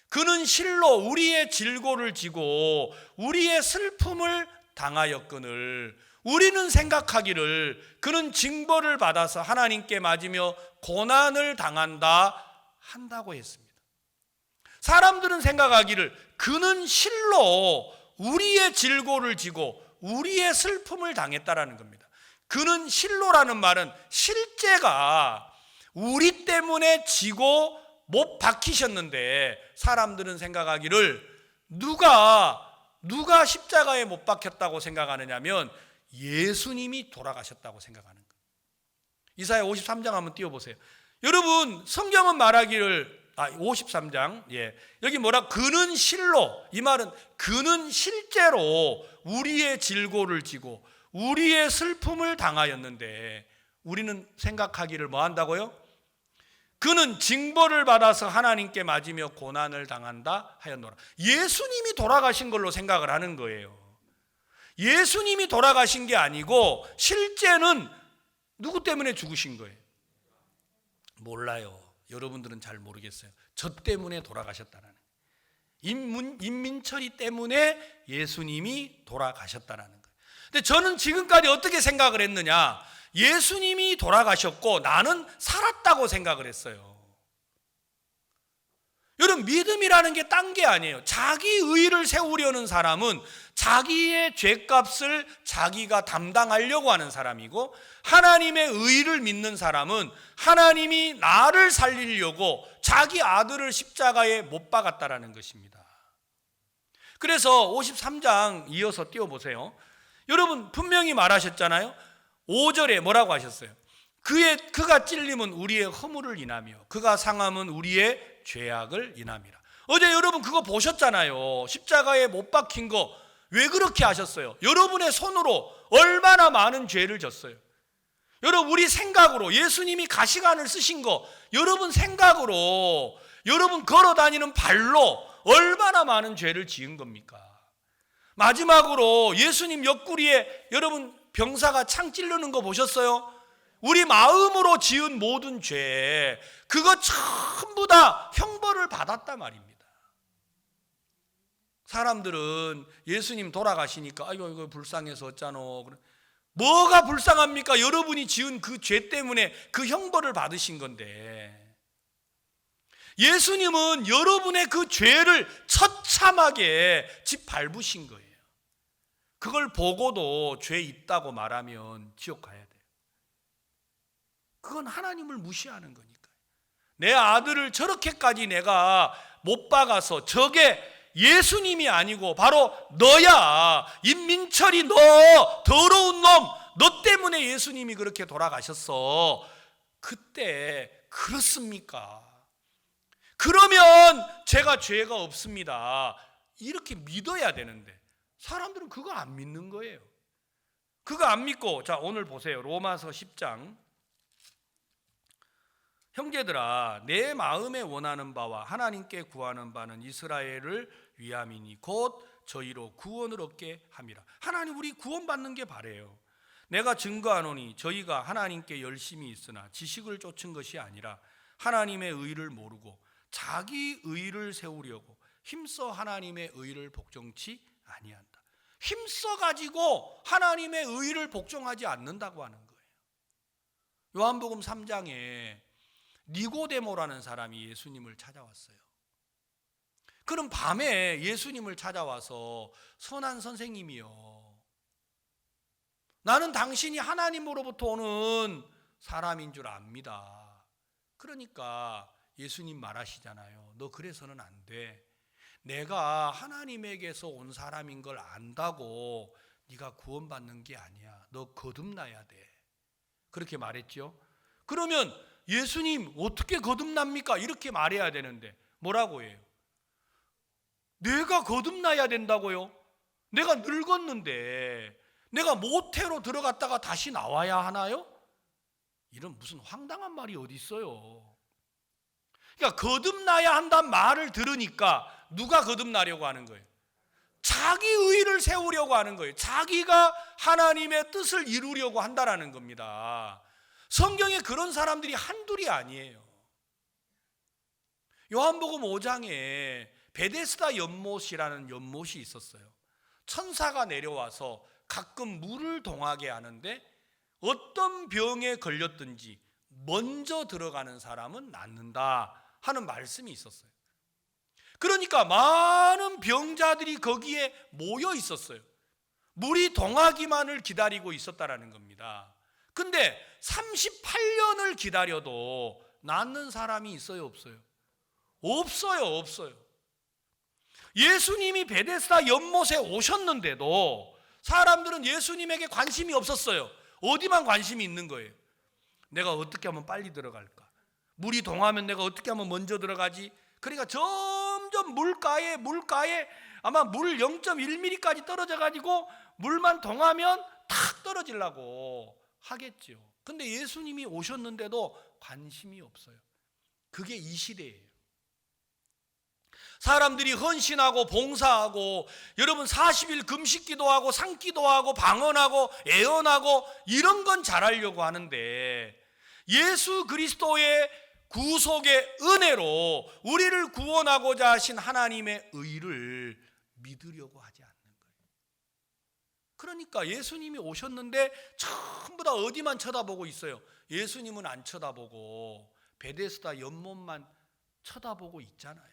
그는 실로 우리의 질고를 지고 우리의 슬픔을 당하였거늘 우리는 생각하기를 그는 징벌을 받아서 하나님께 맞으며 고난을 당한다 한다고 했습니다. 사람들은 생각하기를 그는 실로 우리의 질고를 지고 우리의 슬픔을 당했다라는 겁니다. 그는 실로라는 말은 실제가 우리 때문에 지고 못 박히셨는데 사람들은 생각하기를 누가 십자가에 못 박혔다고 생각하느냐면 예수님이 돌아가셨다고 생각하는 거예요. 이사야 53장 한번 띄워보세요. 여러분 성경은 말하기를 53장 여기 뭐라 그는 실로 이 말은 그는 실제로 우리의 질고를 지고 우리의 슬픔을 당하였는데 우리는 생각하기를 뭐 한다고요? 그는 징벌을 받아서 하나님께 맞으며 고난을 당한다 하였노라. 예수님이 돌아가신 걸로 생각을 하는 거예요. 예수님이 돌아가신 게 아니고 실제는 누구 때문에 죽으신 거예요? 몰라요. 여러분들은 잘 모르겠어요. 저 때문에 돌아가셨다는 거예요. 임민철이 때문에 예수님이 돌아가셨다는 거예요. 근데 저는 지금까지 어떻게 생각을 했느냐? 예수님이 돌아가셨고 나는 살았다고 생각을 했어요. 여러분, 믿음이라는 게 딴 게 아니에요. 자기 의의를 세우려는 사람은 자기의 죄값을 자기가 담당하려고 하는 사람이고, 하나님의 의의를 믿는 사람은 하나님이 나를 살리려고 자기 아들을 십자가에 못 박았다라는 것입니다. 그래서 53장 이어서 띄워보세요. 여러분, 분명히 말하셨잖아요. 5절에 뭐라고 하셨어요? 그가 찔림은 우리의 허물을 인하며 그가 상함은 우리의 죄악을 인함이라. 어제 여러분 그거 보셨잖아요. 십자가에 못 박힌 거 왜 그렇게 하셨어요? 여러분의 손으로 얼마나 많은 죄를 졌어요. 여러분, 우리 생각으로 예수님이 가시관을 쓰신 거, 여러분 생각으로, 여러분 걸어 다니는 발로 얼마나 많은 죄를 지은 겁니까? 마지막으로 예수님 옆구리에 여러분 병사가 창 찌르는 거 보셨어요? 우리 마음으로 지은 모든 죄, 그거 전부 다 형벌을 받았단 말입니다. 사람들은 예수님 돌아가시니까 아이고 이거 불쌍해서 어쩌노. 뭐가 불쌍합니까? 여러분이 지은 그 죄 때문에 그 형벌을 받으신 건데, 예수님은 여러분의 그 죄를 처참하게 짓밟으신 거예요. 그걸 보고도 죄 있다고 말하면 지옥 가야 돼요. 그건 하나님을 무시하는 거니까요. 내 아들을 저렇게까지 내가 못 박아서, 저게 예수님이 아니고 바로 너야, 임민철이, 너 더러운 놈, 너 때문에 예수님이 그렇게 돌아가셨어. 그때 그렇습니까? 그러면 제가 죄가 없습니다, 이렇게 믿어야 되는데 사람들은 그거 안 믿는 거예요. 그거 안 믿고, 자 오늘 보세요. 로마서 10장. 형제들아, 내 마음에 원하는 바와 하나님께 구하는 바는 이스라엘을 위함이니 곧 저희로 구원을 얻게 함이라. 하나님 우리 구원받는 게 바래요. 내가 증거하노니 저희가 하나님께 열심히 있으나 지식을 쫓은 것이 아니라 하나님의 의를 모르고 자기 의를 세우려고 힘써 하나님의 의를 복종치 아니한다. 힘써 가지고 하나님의 의를 복종하지 않는다고 하는 거예요. 요한복음 3장에 니고데모라는 사람이 예수님을 찾아왔어요. 그럼 밤에 예수님을 찾아와서, 선한 선생님이요, 나는 당신이 하나님으로부터 오는 사람인 줄 압니다. 그러니까 예수님 말하시잖아요. 너 그래서는 안 돼. 내가 하나님에게서 온 사람인 걸 안다고 네가 구원받는 게 아니야. 너 거듭나야 돼. 그렇게 말했죠. 그러면 예수님 어떻게 거듭납니까? 이렇게 말해야 되는데 뭐라고 해요? 내가 거듭나야 된다고요? 내가 늙었는데 내가 모태로 들어갔다가 다시 나와야 하나요? 이런 무슨 황당한 말이 어디 있어요. 그러니까 거듭나야 한다는 말을 들으니까 누가 거듭나려고 하는 거예요? 자기 의의를 세우려고 하는 거예요. 자기가 하나님의 뜻을 이루려고 한다라는 겁니다. 성경에 그런 사람들이 한둘이 아니에요. 요한복음 5장에 베데스다 연못이라는 연못이 있었어요. 천사가 내려와서 가끔 물을 동하게 하는데 어떤 병에 걸렸든지 먼저 들어가는 사람은 낫는다 하는 말씀이 있었어요. 그러니까 많은 병자들이 거기에 모여 있었어요. 물이 동하기만을 기다리고 있었다라는 겁니다. 근데 38년을 기다려도 낫는 사람이 있어요, 없어요? 없어요. 예수님이 베데스다 연못에 오셨는데도 사람들은 예수님에게 관심이 없었어요. 어디만 관심이 있는 거예요? 내가 어떻게 하면 빨리 들어갈까? 물이 동하면 내가 어떻게 하면 먼저 들어가지? 그러니까 점점 물가에 아마 물 0.1mm까지 떨어져 가지고 물만 동하면 탁 떨어지려고 하겠죠. 근데 예수님이 오셨는데도 관심이 없어요. 그게 이 시대예요. 사람들이 헌신하고 봉사하고 여러분 40일 금식 기도하고 상기도하고 방언하고 애언하고 이런 건 잘하려고 하는데 예수 그리스도의 구속의 은혜로 우리를 구원하고자 하신 하나님의 의를 믿으려고 하지 않는 거예요. 그러니까 예수님이 오셨는데 전부 다 어디만 쳐다보고 있어요? 예수님은 안 쳐다보고 베데스다 연못만 쳐다보고 있잖아요.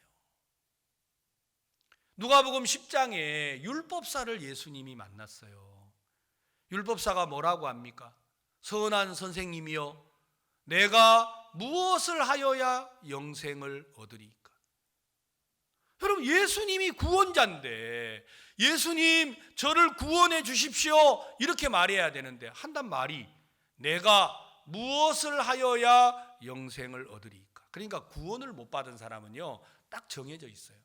누가복음 10장에 율법사를 예수님이 만났어요. 율법사가 뭐라고 합니까? 선한 선생님이여, 내가 무엇을 하여야 영생을 얻으리까? 여러분, 예수님이 구원자인데 예수님 저를 구원해 주십시오 이렇게 말해야 되는데 한단 말이 내가 무엇을 하여야 영생을 얻으리까? 그러니까 구원을 못 받은 사람은요 딱 정해져 있어요.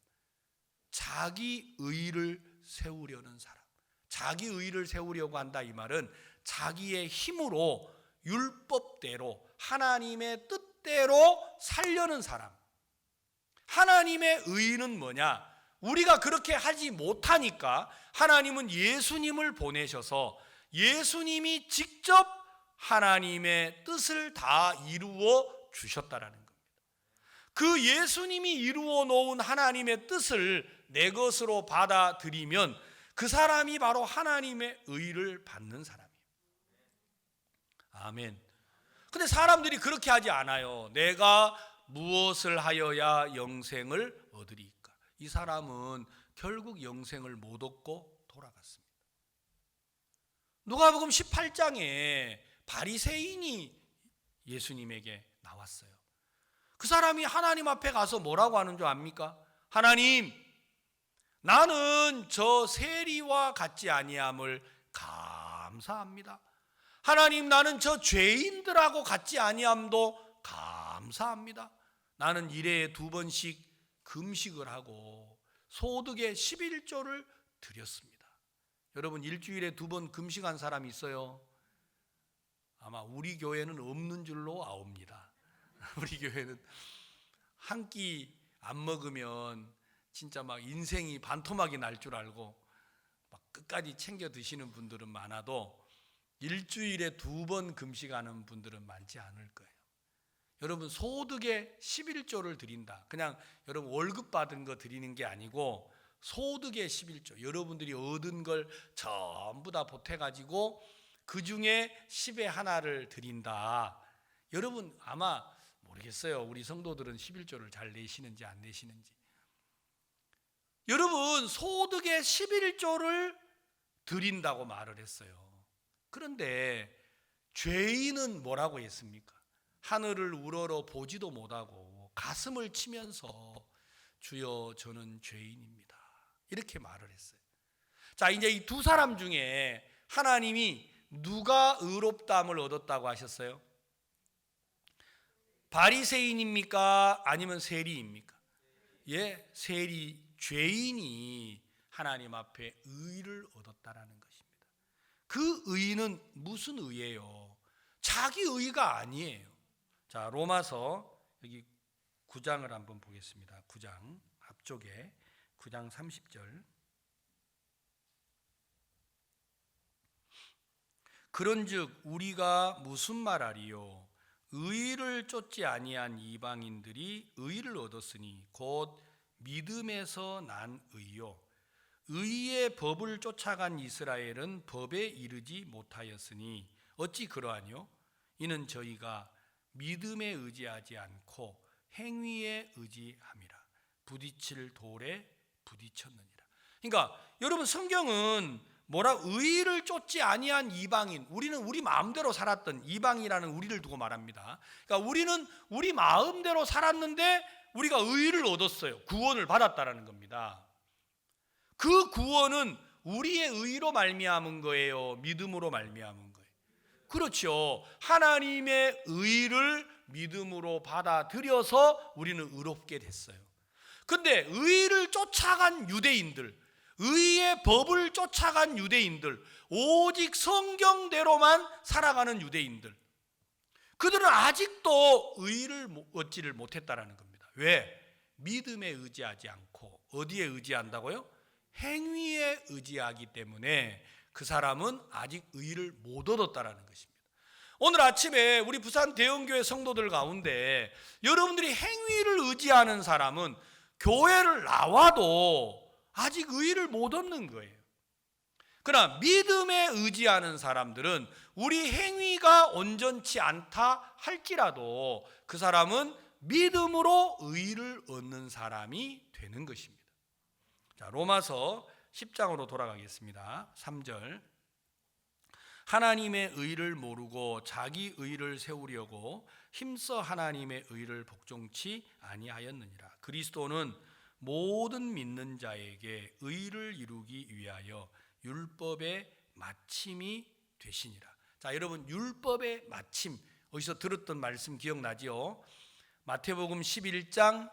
자기 의를 세우려는 사람. 자기 의를 세우려고 한다 이 말은 자기의 힘으로 율법대로 하나님의 뜻대로 살려는 사람. 하나님의 의는 뭐냐? 우리가 그렇게 하지 못하니까 하나님은 예수님을 보내셔서 예수님이 직접 하나님의 뜻을 다 이루어 주셨다라는 겁니다. 그 예수님이 이루어 놓은 하나님의 뜻을 내 것으로 받아들이면 그 사람이 바로 하나님의 의를 받는 사람이에요. 아멘. 근데 사람들이 그렇게 하지 않아요. 내가 무엇을 하여야 영생을 얻으리까? 이 사람은 결국 영생을 못 얻고 돌아갔습니다. 누가복음 18장에 바리새인이 예수님에게 나왔어요. 그 사람이 하나님 앞에 가서 뭐라고 하는 줄 압니까? 하나님, 나는 저 세리와 같지 아니함을 감사합니다. 하나님, 나는 저 죄인들하고 같지 아니함도 감사합니다. 나는 일에 2번씩 금식을 하고 소득의 11조를 드렸습니다. 여러분, 일주일에 2번 금식한 사람이 있어요? 아마 우리 교회는 없는 줄로 아옵니다. 우리 교회는 한 끼 안 먹으면 진짜 막 인생이 반토막이 날 줄 알고 막 끝까지 챙겨 드시는 분들은 많아도 일주일에 2번 금식하는 분들은 많지 않을 거예요. 여러분, 소득의 11조를 드린다. 그냥 여러분 월급 받은 거 드리는 게 아니고 소득의 11조. 여러분들이 얻은 걸 전부 다 보태가지고 그 중에 10의 하나를 드린다. 여러분 아마 모르겠어요. 우리 성도들은 11조를 잘 내시는지 안 내시는지. 여러분, 소득의 11조를 드린다고 말을 했어요. 그런데 죄인은 뭐라고 했습니까? 하늘을 우러러 보지도 못하고 가슴을 치면서 주여 저는 죄인입니다. 이렇게 말을 했어요. 자, 이제 이 두 사람 중에 하나님이 누가 의롭다함을 얻었다고 하셨어요? 바리새인입니까? 아니면 세리입니까? 예, 세리, 죄인이 하나님 앞에 의를 얻었다라는 것입니다. 그 의는 무슨 의예요? 자기 의가 아니에요. 자, 로마서 여기 9장을 한번 보겠습니다. 9장 앞쪽에 9장 30절. 그런즉 우리가 무슨 말하리요? 의를 쫓지 아니한 이방인들이 의를 얻었으니 곧 믿음에서 난 의요. 의의 법을 쫓아간 이스라엘은 법에 이르지 못하였으니 어찌 그러하뇨? 이는 저희가 믿음에 의지하지 않고 행위에 의지함이라. 부딪힐 돌에 부딪혔느니라. 그러니까 여러분, 성경은 의를 쫓지 아니한 이방인, 우리는 우리 마음대로 살았던 이방이라는 우리를 두고 말합니다. 그러니까 우리는 우리 마음대로 살았는데 우리가 의를 얻었어요. 구원을 받았다라는 겁니다. 그 구원은 우리의 의로 말미암은 거예요? 믿음으로 말미암은 거예요? 그렇죠. 하나님의 의를 믿음으로 받아들여서 우리는 의롭게 됐어요. 근데 의를 쫓아간 유대인들, 의의 법을 쫓아간 유대인들, 오직 성경대로만 살아가는 유대인들, 그들은 아직도 의를 얻지를 못했다라는 겁니다. 왜? 믿음에 의지하지 않고 어디에 의지한다고요? 행위에 의지하기 때문에 그 사람은 아직 의를 못 얻었다라는 것입니다. 오늘 아침에 우리 부산 대형교회 성도들 가운데 여러분들이 행위를 의지하는 사람은 교회를 나와도 아직 의를 못 얻는 거예요. 그러나 믿음에 의지하는 사람들은 우리 행위가 온전치 않다 할지라도 그 사람은 믿음으로 의를 얻는 사람이 되는 것입니다. 자, 로마서 10장으로 돌아가겠습니다. 3절. 하나님의 의를 모르고 자기 의를 세우려고 힘써 하나님의 의를 복종치 아니하였느니라. 그리스도는 모든 믿는 자에게 의를 이루기 위하여 율법의 마침이 되시니라. 자, 여러분, 율법의 마침 어디서 들었던 말씀 기억나지요? 마태복음 11장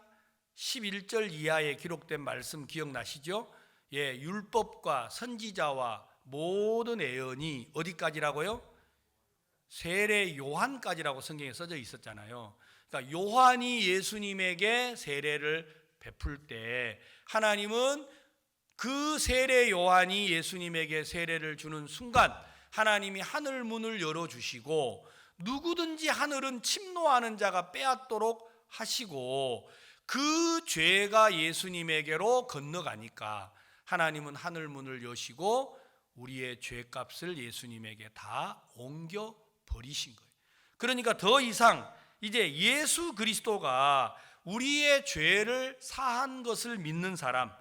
11절 이하에 기록된 말씀 기억나시죠? 예, 율법과 선지자와 모든 예언이 어디까지라고요? 세례 요한까지라고 성경에 써져 있었잖아요. 그러니까 요한이 예수님에게 세례를 베풀 때 하나님은 그 세례 요한이 예수님에게 세례를 주는 순간 하나님이 하늘 문을 열어주시고 누구든지 하늘은 침노하는 자가 빼앗도록 하시고 그 죄가 예수님에게로 건너가니까 하나님은 하늘 문을 여시고 우리의 죄값을 예수님에게 다 옮겨 버리신 거예요. 그러니까 더 이상 이제 예수 그리스도가 우리의 죄를 사한 것을 믿는 사람,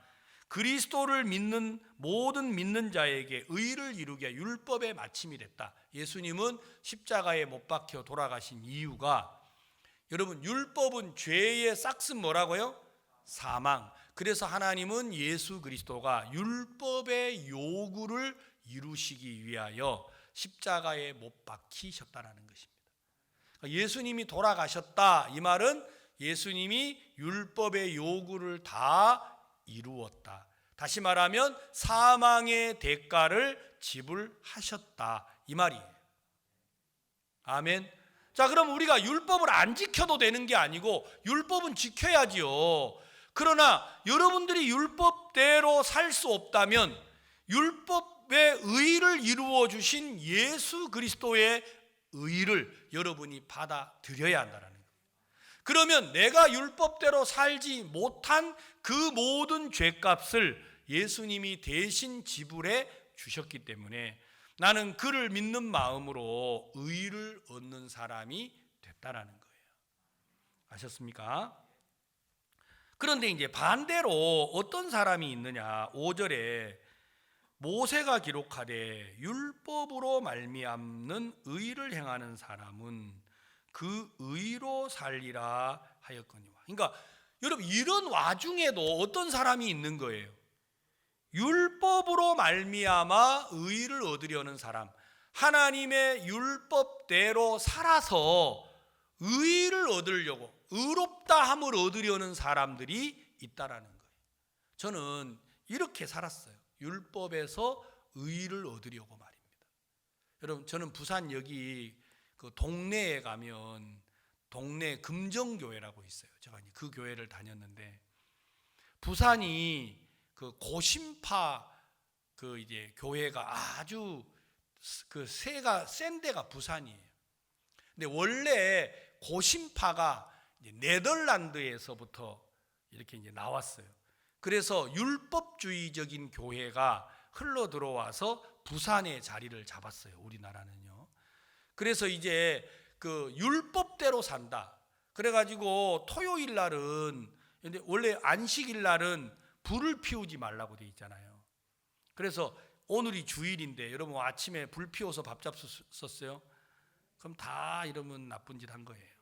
그리스도를 믿는 모든 믿는 자에게 의를 이루게 율법의 마침이 됐다. 예수님은 십자가에 못 박혀 돌아가신 이유가, 여러분, 율법은 죄의 싹슨 뭐라고요? 사망. 그래서 하나님은 예수 그리스도가 율법의 요구를 이루시기 위하여 십자가에 못 박히셨다는 것입니다. 예수님이 돌아가셨다, 이 말은 예수님이 율법의 요구를 다 이루었다. 다시 말하면 사망의 대가를 지불하셨다, 이 말이에요. 아멘. 자, 그럼 우리가 율법을 안 지켜도 되는 게 아니고 율법은 지켜야지요. 그러나 여러분들이 율법대로 살 수 없다면 율법의 의를 이루어 주신 예수 그리스도의 의를 여러분이 받아들여야 한다는 거예요. 그러면 내가 율법대로 살지 못한 그 모든 죄값을 예수님이 대신 지불해 주셨기 때문에 나는 그를 믿는 마음으로 의를 얻는 사람이 됐다라는 거예요. 아셨습니까? 그런데 이제 반대로 어떤 사람이 있느냐? 5절에 모세가 기록하되 율법으로 말미암는 의를 행하는 사람은 그 의로 살리라 하였거니와. 그러니까 여러분, 이런 와중에도 어떤 사람이 있는 거예요. 율법으로 말미암아 의를 얻으려는 사람, 하나님의 율법대로 살아서 의를 얻으려고, 의롭다함을 얻으려는 사람들이 있다라는 거예요. 저는 이렇게 살았어요. 율법에서 의를 얻으려고 말입니다. 여러분, 저는 부산 여기 그 동네에 가면 동네 금정교회라고 있어요. 제가 그 교회를 다녔는데, 부산이 그 고신파 그 이제 교회가 아주 그 세가 센 데가 부산이에요. 근데 원래 고신파가 이제 네덜란드에서부터 이렇게 이제 나왔어요. 그래서 율법주의적인 교회가 흘러 들어와서 부산에 자리를 잡았어요. 우리나라는요. 그래서 이제 그 율법대로 산다. 그래가지고 토요일 날은, 근데 원래 안식일 날은 불을 피우지 말라고 돼 있잖아요. 그래서 오늘이 주일인데 여러분 아침에 불 피워서 밥 잡섰어요? 그럼 다 이러면 나쁜 짓 한 거예요.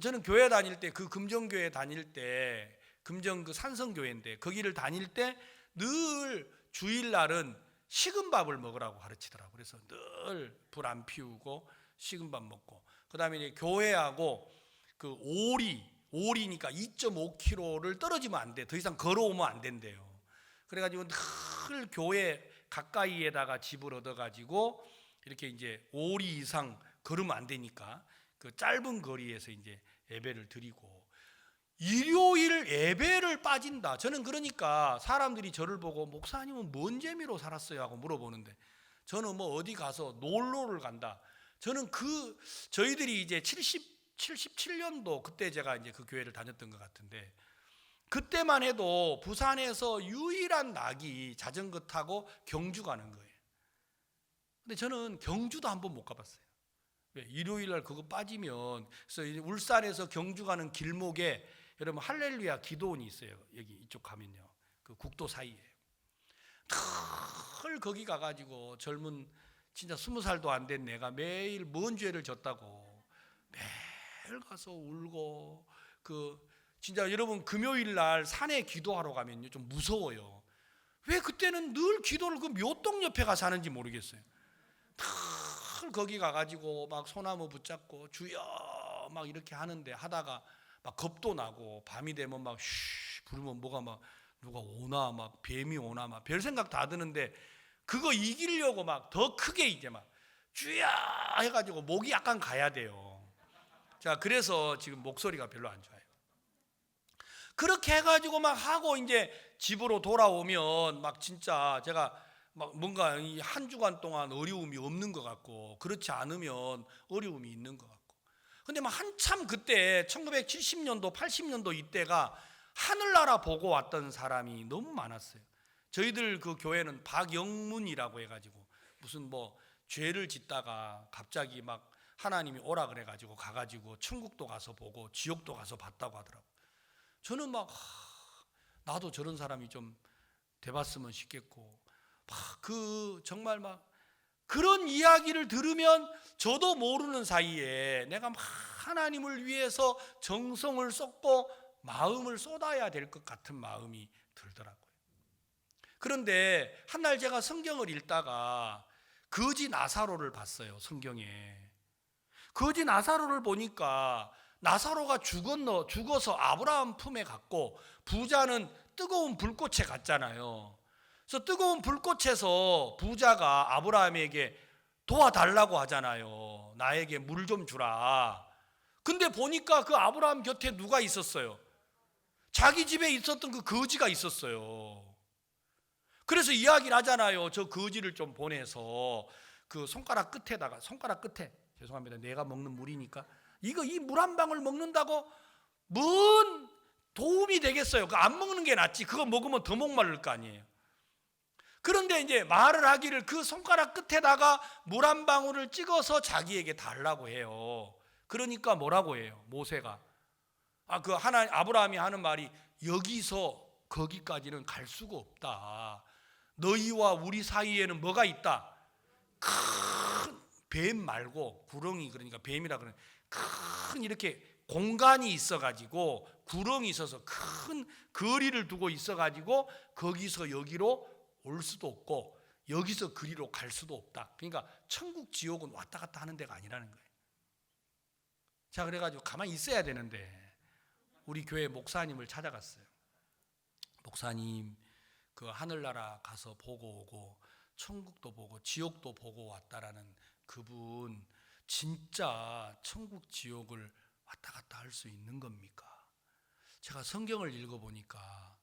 저는 교회 다닐 때, 그 금정교회 다닐 때, 금정 그 산성교회인데 거기를 다닐 때 늘 주일날은 식은 밥을 먹으라고 가르치더라고요. 그래서 늘 불 안 피우고 식은 밥 먹고, 그 다음에 이제 교회하고 그 오리니까 2.5km를 떨어지면 안 돼. 더 이상 걸어오면 안 된대요. 그래가지고 늘 교회 가까이에다가 집을 얻어가지고 이렇게 이제 오리 이상 걸으면 안 되니까 그 짧은 거리에서 이제 예배를 드리고, 일요일 예배를 빠진다. 저는 그러니까 사람들이 저를 보고 목사님은 뭔 재미로 살았어요 하고 물어보는데, 저는 뭐 어디 가서 놀러를 간다. 저는 저희들이 이제 77년도 그때 제가 이제 그 교회를 다녔던 것 같은데, 그때만 해도 부산에서 유일한 낙이 자전거 타고 경주 가는 거예요. 근데 저는 경주도 한번 못 가봤어요. 일요일 날 그거 빠지면, 그래서 울산에서 경주 가는 길목에 여러분 할렐루야 기도원이 있어요. 여기 이쪽 가면요, 그 국도 사이에 늘 거기 가가지고 젊은 진짜 20살도 안 된 내가 매일 뭔 죄를 졌다고 매일 가서 울고, 진짜 여러분 금요일 날 산에 기도하러 가면요 좀 무서워요. 왜 그때는 늘 기도를 그 묘동 옆에 가서 하는지 모르겠어요. 늘 거기 가가지고 막 소나무 붙잡고 주여 막 이렇게 하다가 막 겁도 나고, 밤이 되면 막 쉬 부르면 뭐가 막 누가 오나 막 뱀이 오나 막 별 생각 다 드는데, 그거 이기려고 막 더 크게 이제 막 주여 해가지고 목이 약간 가야 돼요. 자, 그래서 지금 목소리가 별로 안 좋아요. 그렇게 해가지고 막 하고 이제 집으로 돌아오면 막 진짜 제가 막 뭔가 한 주간 동안 어려움이 없는 것 같고, 그렇지 않으면 어려움이 있는 것 같고. 근데 막 한참 그때 1970년도 80년도 이때가 하늘나라 보고 왔던 사람이 너무 많았어요. 저희들 그 교회는 박영문이라고 해가지고 무슨 뭐 죄를 짓다가 갑자기 막 하나님이 오라 그래가지고 가가지고 천국도 가서 보고 지옥도 가서 봤다고 하더라고요. 저는 막 나도 저런 사람이 좀 돼봤으면 싶겠고, 정말 막 그런 이야기를 들으면 저도 모르는 사이에 내가 막 하나님을 위해서 정성을 쏟고 마음을 쏟아야 될 것 같은 마음이 들더라고요. 그런데 한 날 제가 성경을 읽다가 거지 나사로를 봤어요. 성경에 거지 나사로를 보니까 나사로가 죽어서 아브라함 품에 갔고, 부자는 뜨거운 불꽃에 갔잖아요. 그래서 뜨거운 불꽃에서 부자가 아브라함에게 도와달라고 하잖아요. 나에게 물 좀 주라. 근데 보니까 그 아브라함 곁에 누가 있었어요? 자기 집에 있었던 그 거지가 있었어요. 그래서 이야기를 하잖아요. 저 거지를 좀 보내서 그 손가락 끝에 죄송합니다, 내가 먹는 물이니까 이 물 한 방울 먹는다고 뭔 도움이 되겠어요? 그거 안 먹는 게 낫지. 그거 먹으면 더 목마를 거 아니에요. 그런데 이제 말을 하기를 그 손가락 끝에다가 물 한 방울을 찍어서 자기에게 달라고 해요. 그러니까 뭐라고 해요? 모세가 아브라함이 하는 말이, 여기서 거기까지는 갈 수가 없다. 너희와 우리 사이에는 뭐가 있다? 큰 뱀 말고 구렁이, 그러니까 뱀이라 그러는 큰 이렇게 공간이 있어가지고, 구렁이 있어서 큰 거리를 두고 있어가지고 거기서 여기로 올 수도 없고 여기서 그리로 갈 수도 없다. 그러니까 천국 지옥은 왔다 갔다 하는 데가 아니라는 거예요. 자, 그래가지고 가만히 있어야 되는데 우리 교회 목사님을 찾아갔어요. 목사님, 그 하늘나라 가서 보고 오고 천국도 보고 지옥도 보고 왔다라는 그분 진짜 천국 지옥을 왔다 갔다 할 수 있는 겁니까? 제가 성경을 읽어보니까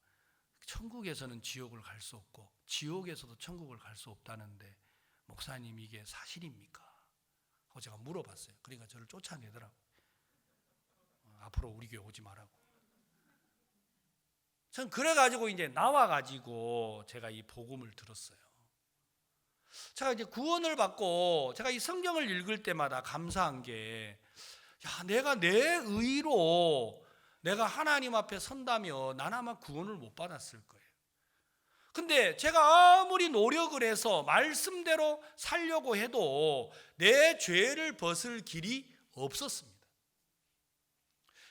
천국에서는 지옥을 갈 수 없고 지옥에서도 천국을 갈 수 없다는데, 목사님 이게 사실입니까? 하고 제가 물어봤어요. 그러니까 저를 쫓아내더라고요. 앞으로 우리 교회 오지 말라고. 전 그래가지고 이제 나와가지고 제가 이 복음을 들었어요. 제가 이제 구원을 받고 제가 이 성경을 읽을 때마다 감사한 게, 내가 내 의로 내가 하나님 앞에 선다면 난 아마 구원을 못 받았을 거예요. 근데 제가 아무리 노력을 해서 말씀대로 살려고 해도 내 죄를 벗을 길이 없었습니다.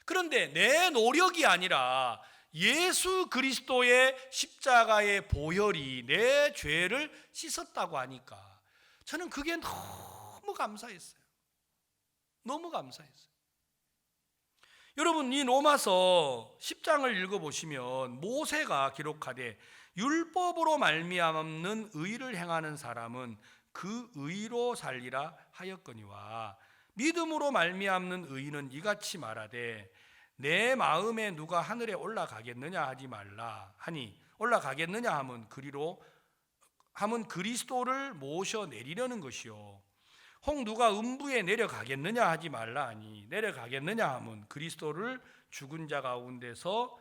그런데 내 노력이 아니라 예수 그리스도의 십자가의 보혈이 내 죄를 씻었다고 하니까 저는 그게 너무 감사했어요. 너무 감사했어요. 여러분, 이 로마서 10장을 읽어보시면 모세가 기록하되 율법으로 말미암는 의를 행하는 사람은 그 의로 살리라 하였거니와 믿음으로 말미암는 의는 이같이 말하되 내 마음에 누가 하늘에 올라가겠느냐 하지 말라 하니, 올라가겠느냐 하면 그리스도를 모셔 내리려는 것이요, 혹 누가 음부에 내려가겠느냐 하지 말라 하니, 내려가겠느냐 하면 그리스도를 죽은 자 가운데서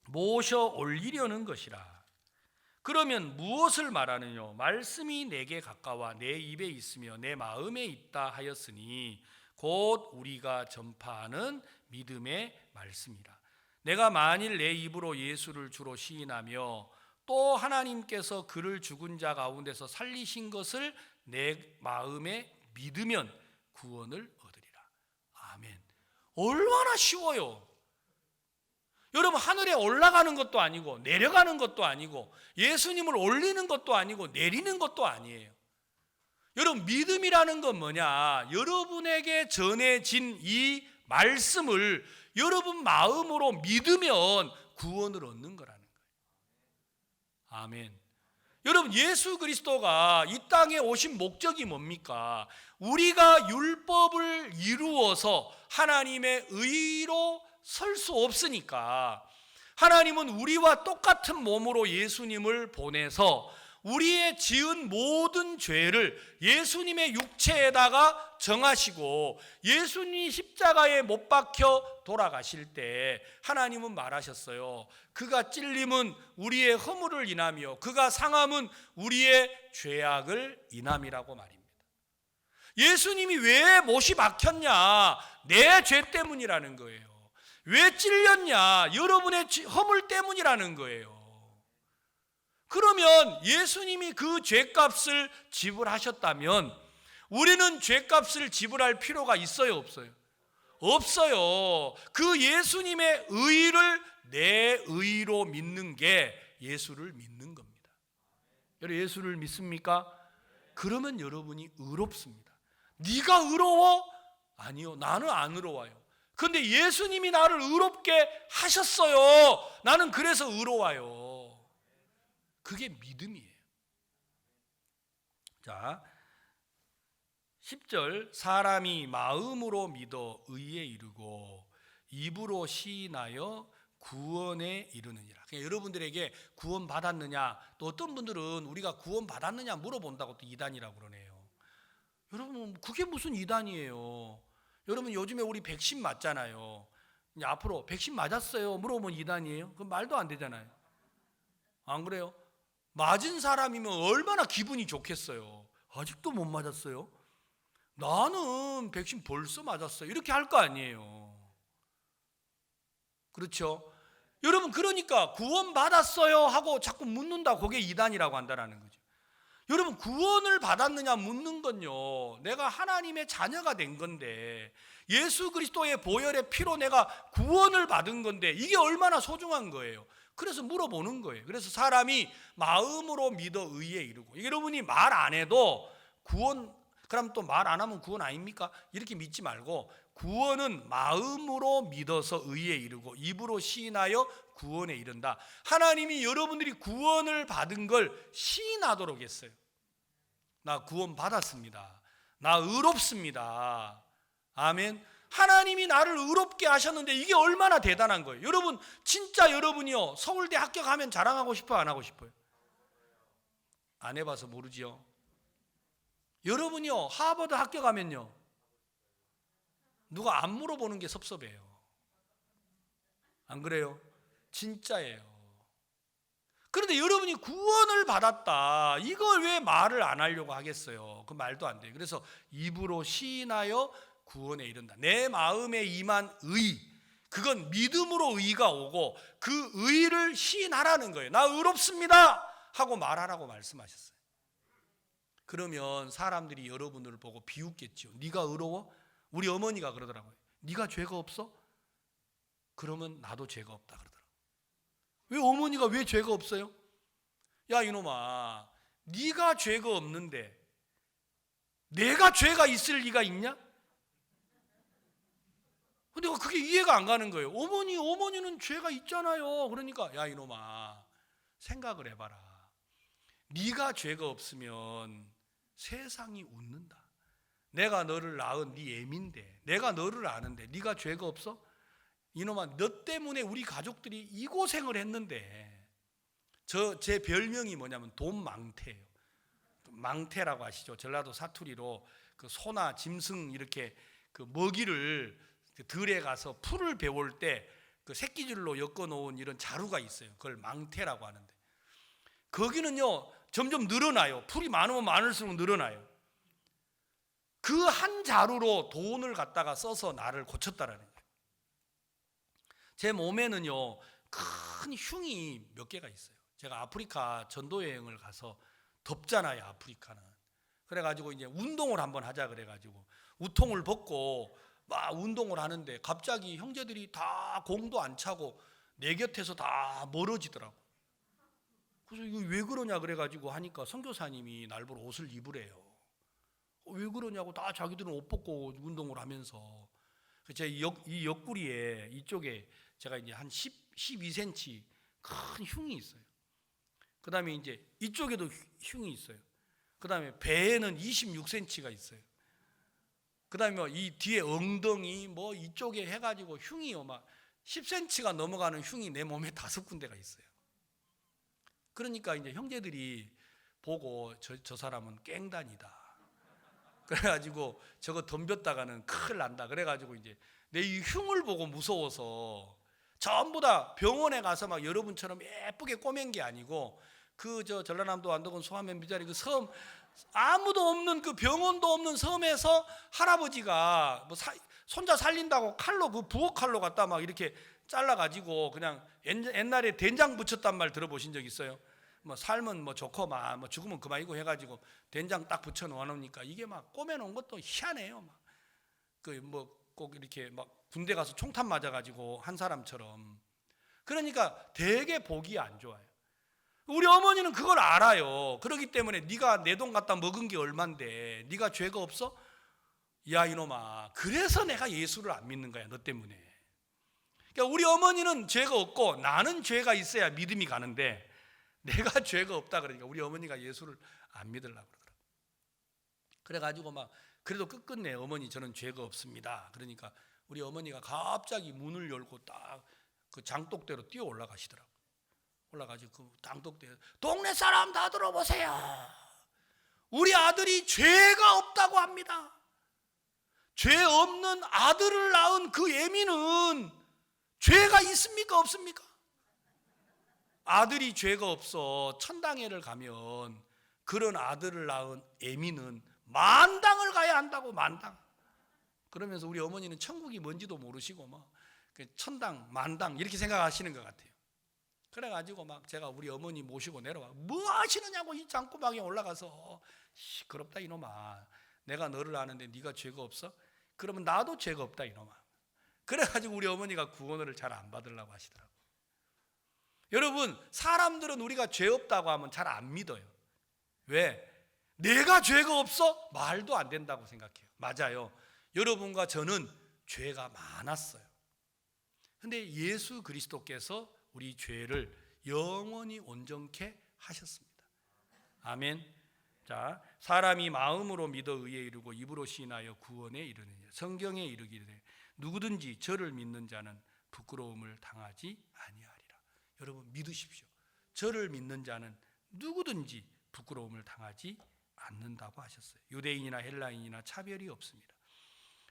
모셔 올리려는 것이라. 그러면 무엇을 말하느냐? 말씀이 내게 가까워 내 입에 있으며 내 마음에 있다 하였으니 곧 우리가 전파하는 믿음의 말씀이라. 내가 만일 내 입으로 예수를 주로 시인하며 또 하나님께서 그를 죽은 자 가운데서 살리신 것을 내 마음에 믿으면 구원을 얻으리라. 아멘. 얼마나 쉬워요. 여러분, 하늘에 올라가는 것도 아니고 내려가는 것도 아니고 예수님을 올리는 것도 아니고 내리는 것도 아니에요. 여러분, 믿음이라는 건 뭐냐? 여러분에게 전해진 이 말씀을 여러분 마음으로 믿으면 구원을 얻는 거라는 거예요. 아멘. 여러분, 예수 그리스도가 이 땅에 오신 목적이 뭡니까? 우리가 율법을 이루어서 하나님의 의로 설 수 없으니까 하나님은 우리와 똑같은 몸으로 예수님을 보내서 우리의 지은 모든 죄를 예수님의 육체에다가 정하시고 예수님이 십자가에 못 박혀 돌아가실 때 하나님은 말하셨어요. 그가 찔림은 우리의 허물을 인하며 그가 상함은 우리의 죄악을 인함이라고 말입니다. 예수님이 왜 못이 박혔냐? 내 죄 때문이라는 거예요. 왜 찔렸냐? 여러분의 허물 때문이라는 거예요. 그러면 예수님이 그 죄값을 지불하셨다면 우리는 죄값을 지불할 필요가 있어요, 없어요? 없어요. 그 예수님의 의를 내 의로 믿는 게 예수를 믿는 겁니다. 여러분, 예수를 믿습니까? 그러면 여러분이 의롭습니다. 네가 의로워? 아니요, 나는 안 의로워요. 그런데 예수님이 나를 의롭게 하셨어요. 나는 그래서 의로워요. 그게 믿음이에요. 자, 10절, 사람이 마음으로 믿어 의에 이르고 입으로 시인하여 구원에 이르느니라. 그러니까 여러분들에게 구원 받았느냐, 또 어떤 분들은 우리가 구원 받았느냐 물어본다고 또 이단이라고 그러네요. 여러분, 그게 무슨 이단이에요? 여러분, 요즘에 우리 백신 맞잖아요. 이제 앞으로 백신 맞았어요 물어보면 이단이에요? 그건 말도 안 되잖아요. 안 그래요? 맞은 사람이면 얼마나 기분이 좋겠어요. 아직도 못 맞았어요? 나는 백신 벌써 맞았어요. 이렇게 할 거 아니에요. 그렇죠? 여러분, 그러니까 구원 받았어요 하고 자꾸 묻는다. 그게 이단이라고 한다는 거죠. 여러분, 구원을 받았느냐 묻는 건요, 내가 하나님의 자녀가 된 건데 예수 그리스도의 보혈의 피로 내가 구원을 받은 건데 이게 얼마나 소중한 거예요. 그래서 물어보는 거예요. 그래서 사람이 마음으로 믿어 의에 이르고, 여러분이 말 안 해도 구원, 그럼 또 말 안 하면 구원 아닙니까? 이렇게 믿지 말고 구원은 마음으로 믿어서 의에 이르고 입으로 시인하여 구원에 이른다. 하나님이 여러분들이 구원을 받은 걸 시인하도록 했어요. 나 구원 받았습니다. 나 의롭습니다. 아멘. 하나님이 나를 의롭게 하셨는데 이게 얼마나 대단한 거예요. 여러분, 진짜 여러분이요, 서울대 합격하면 자랑하고 싶어요, 안 하고 싶어요? 안 해봐서 모르지요. 여러분이요, 하버드 합격하면요, 누가 안 물어보는 게 섭섭해요. 안 그래요? 진짜예요. 그런데 여러분이 구원을 받았다, 이걸 왜 말을 안 하려고 하겠어요? 그 말도 안 돼요. 그래서 입으로 시인하여 구원에 이른다. 내 마음에 임한 의, 그건 믿음으로 의가 오고 그 의를 시인하라는 거예요. 나 의롭습니다 하고 말하라고 말씀하셨어요. 그러면 사람들이 여러분을 보고 비웃겠죠. 네가 의로워? 우리 어머니가 그러더라고요. 네가 죄가 없어? 그러면 나도 죄가 없다 그러더라고요. 왜 어머니가 왜 죄가 없어요? 야 이놈아, 네가 죄가 없는데 내가 죄가 있을 리가 있냐? 근데 그게 이해가 안 가는 거예요. 어머니는 죄가 있잖아요. 그러니까 야 이놈아, 생각을 해봐라. 네가 죄가 없으면 세상이 웃는다. 내가 너를 낳은 네 애민데, 내가 너를 아는데 네가 죄가 없어? 이놈아, 너 때문에 우리 가족들이 이 고생을 했는데. 제 별명이 뭐냐면 돈망태예요. 망태라고 아시죠? 전라도 사투리로 그 소나 짐승 이렇게 그 먹이를 들에 가서 풀을 베올 때 그 새끼줄로 엮어 놓은 이런 자루가 있어요. 그걸 망태라고 하는데, 거기는요 점점 늘어나요. 풀이 많으면 많을수록 늘어나요. 그 한 자루로 돈을 갖다가 써서 나를 고쳤다라는 거예요. 제 몸에는요 큰 흉이 몇 개가 있어요. 제가 아프리카 전도 여행을 가서, 덥잖아요 아프리카는. 그래가지고 이제 운동을 한번 하자 그래가지고 우통을 벗고 막 운동을 하는데 갑자기 형제들이 다 공도 안 차고 내 곁에서 다 멀어지더라고. 그래서 이거 왜 그러냐 그래가지고 하니까 선교사님이 날 보러 옷을 입으래요. 왜 그러냐고, 다 자기들은 옷 벗고 운동을 하면서. 제 이 옆구리에 이쪽에 제가 이제 한 12cm 큰 흉이 있어요. 그 다음에 이제 이쪽에도 흉이 있어요. 그 다음에 배에는 26cm가 있어요. 그 다음에 이 뒤에 엉덩이 뭐 이쪽에 해가지고 흉이요 막 10cm가 넘어가는 흉이 내 몸에 5군데가 있어요. 그러니까 이제 형제들이 보고 저 사람은 깽단이다. 그래가지고 저거 덤볐다가는 큰일 난다. 그래가지고 이제 내 이 흉을 보고 무서워서 전부 다 병원에 가서 막 여러분처럼 예쁘게 꼬맨 게 아니고, 그 전라남도 안덕원 소아면 비자리 그 섬, 아무도 없는 그 병원도 없는 섬에서 할아버지가 뭐 손자 살린다고 칼로, 그 부엌 칼로 갖다 막 이렇게 잘라가지고 그냥 옛날에 된장 붙였단 말 들어보신 적 있어요? 뭐 살면 뭐 좋고 뭐 죽으면 그만이고 해가지고 된장 딱 붙여 놓으니까 이게 막 꼬매놓은 것도 희한해요. 막 그 뭐 꼭 이렇게 막 군대 가서 총탄 맞아가지고 한 사람처럼. 그러니까 되게 보기 안 좋아요. 우리 어머니는 그걸 알아요. 그렇기 때문에 네가 내 돈 갖다 먹은 게 얼만데 네가 죄가 없어? 야 이놈아, 그래서 내가 예수를 안 믿는 거야, 너 때문에. 그러니까 우리 어머니는 죄가 없고 나는 죄가 있어야 믿음이 가는데, 내가 죄가 없다 그러니까 우리 어머니가 예수를 안 믿으려고 그러더라고요. 그래가지고 막 그래도 끝끝내 어머니 저는 죄가 없습니다. 그러니까 우리 어머니가 갑자기 문을 열고 딱 그 장독대로 뛰어 올라가시더라고요. 올라가지고 그 장독대, 동네 사람 다 들어보세요. 우리 아들이 죄가 없다고 합니다. 죄 없는 아들을 낳은 그 애미는 죄가 있습니까 없습니까? 아들이 죄가 없어 천당에를 가면 그런 아들을 낳은 애미는 만당을 가야 한다고, 만당. 그러면서 우리 어머니는 천국이 뭔지도 모르시고 막 천당, 만당 이렇게 생각하시는 것 같아요. 그래가지고 막 제가 우리 어머니 모시고 내려와, 뭐 하시느냐고 이 장구방에 올라가서, 시끄럽다 이놈아, 내가 너를 아는데 네가 죄가 없어? 그러면 나도 죄가 없다 이놈아. 그래가지고 우리 어머니가 구원을 잘 안 받으려고 하시더라고요. 여러분, 사람들은 우리가 죄 없다고 하면 잘 안 믿어요. 왜? 내가 죄가 없어? 말도 안 된다고 생각해요. 맞아요. 여러분과 저는 죄가 많았어요. 근데 예수 그리스도께서 우리 죄를 영원히 온전케 하셨습니다. 아멘. 자, 사람이 마음으로 믿어 의에 이르고 입으로 시인하여 구원에 이르느니라. 성경에 이르기를 누구든지 저를 믿는 자는 부끄러움을 당하지 아니하리라. 여러분 믿으십시오. 저를 믿는 자는 누구든지 부끄러움을 당하지 않는다고 하셨어요. 유대인이나 헬라인이나 차별이 없습니다.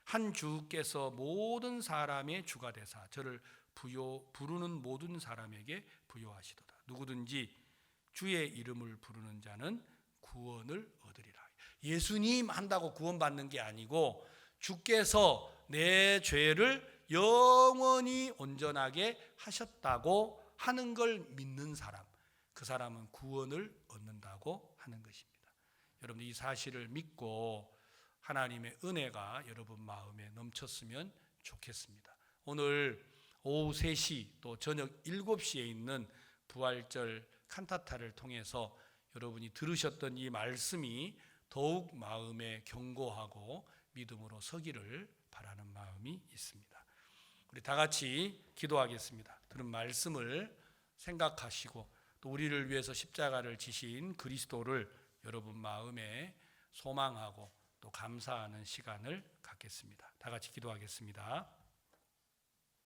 한 주께서 모든 사람의 주가 되사 저를 부르는 모든 사람에게 부여하시도다. 누구든지 주의 이름을 부르는 자는 구원을 얻으리라. 예수님 한다고 구원받는 게 아니고 주께서 내 죄를 영원히 온전하게 하셨다고 하는 걸 믿는 사람, 그 사람은 구원을 얻는다고 하는 것입니다. 여러분 이 사실을 믿고 하나님의 은혜가 여러분 마음에 넘쳤으면 좋겠습니다. 오늘 오후 3시 또 저녁 7시에 있는 부활절 칸타타를 통해서 여러분이 들으셨던 이 말씀이 더욱 마음에 견고하고 믿음으로 서기를 바라는 마음이 있습니다. 우리 다 같이 기도하겠습니다. 들은 말씀을 생각하시고 또 우리를 위해서 십자가를 지신 그리스도를 여러분 마음에 소망하고 또 감사하는 시간을 갖겠습니다. 다 같이 기도하겠습니다.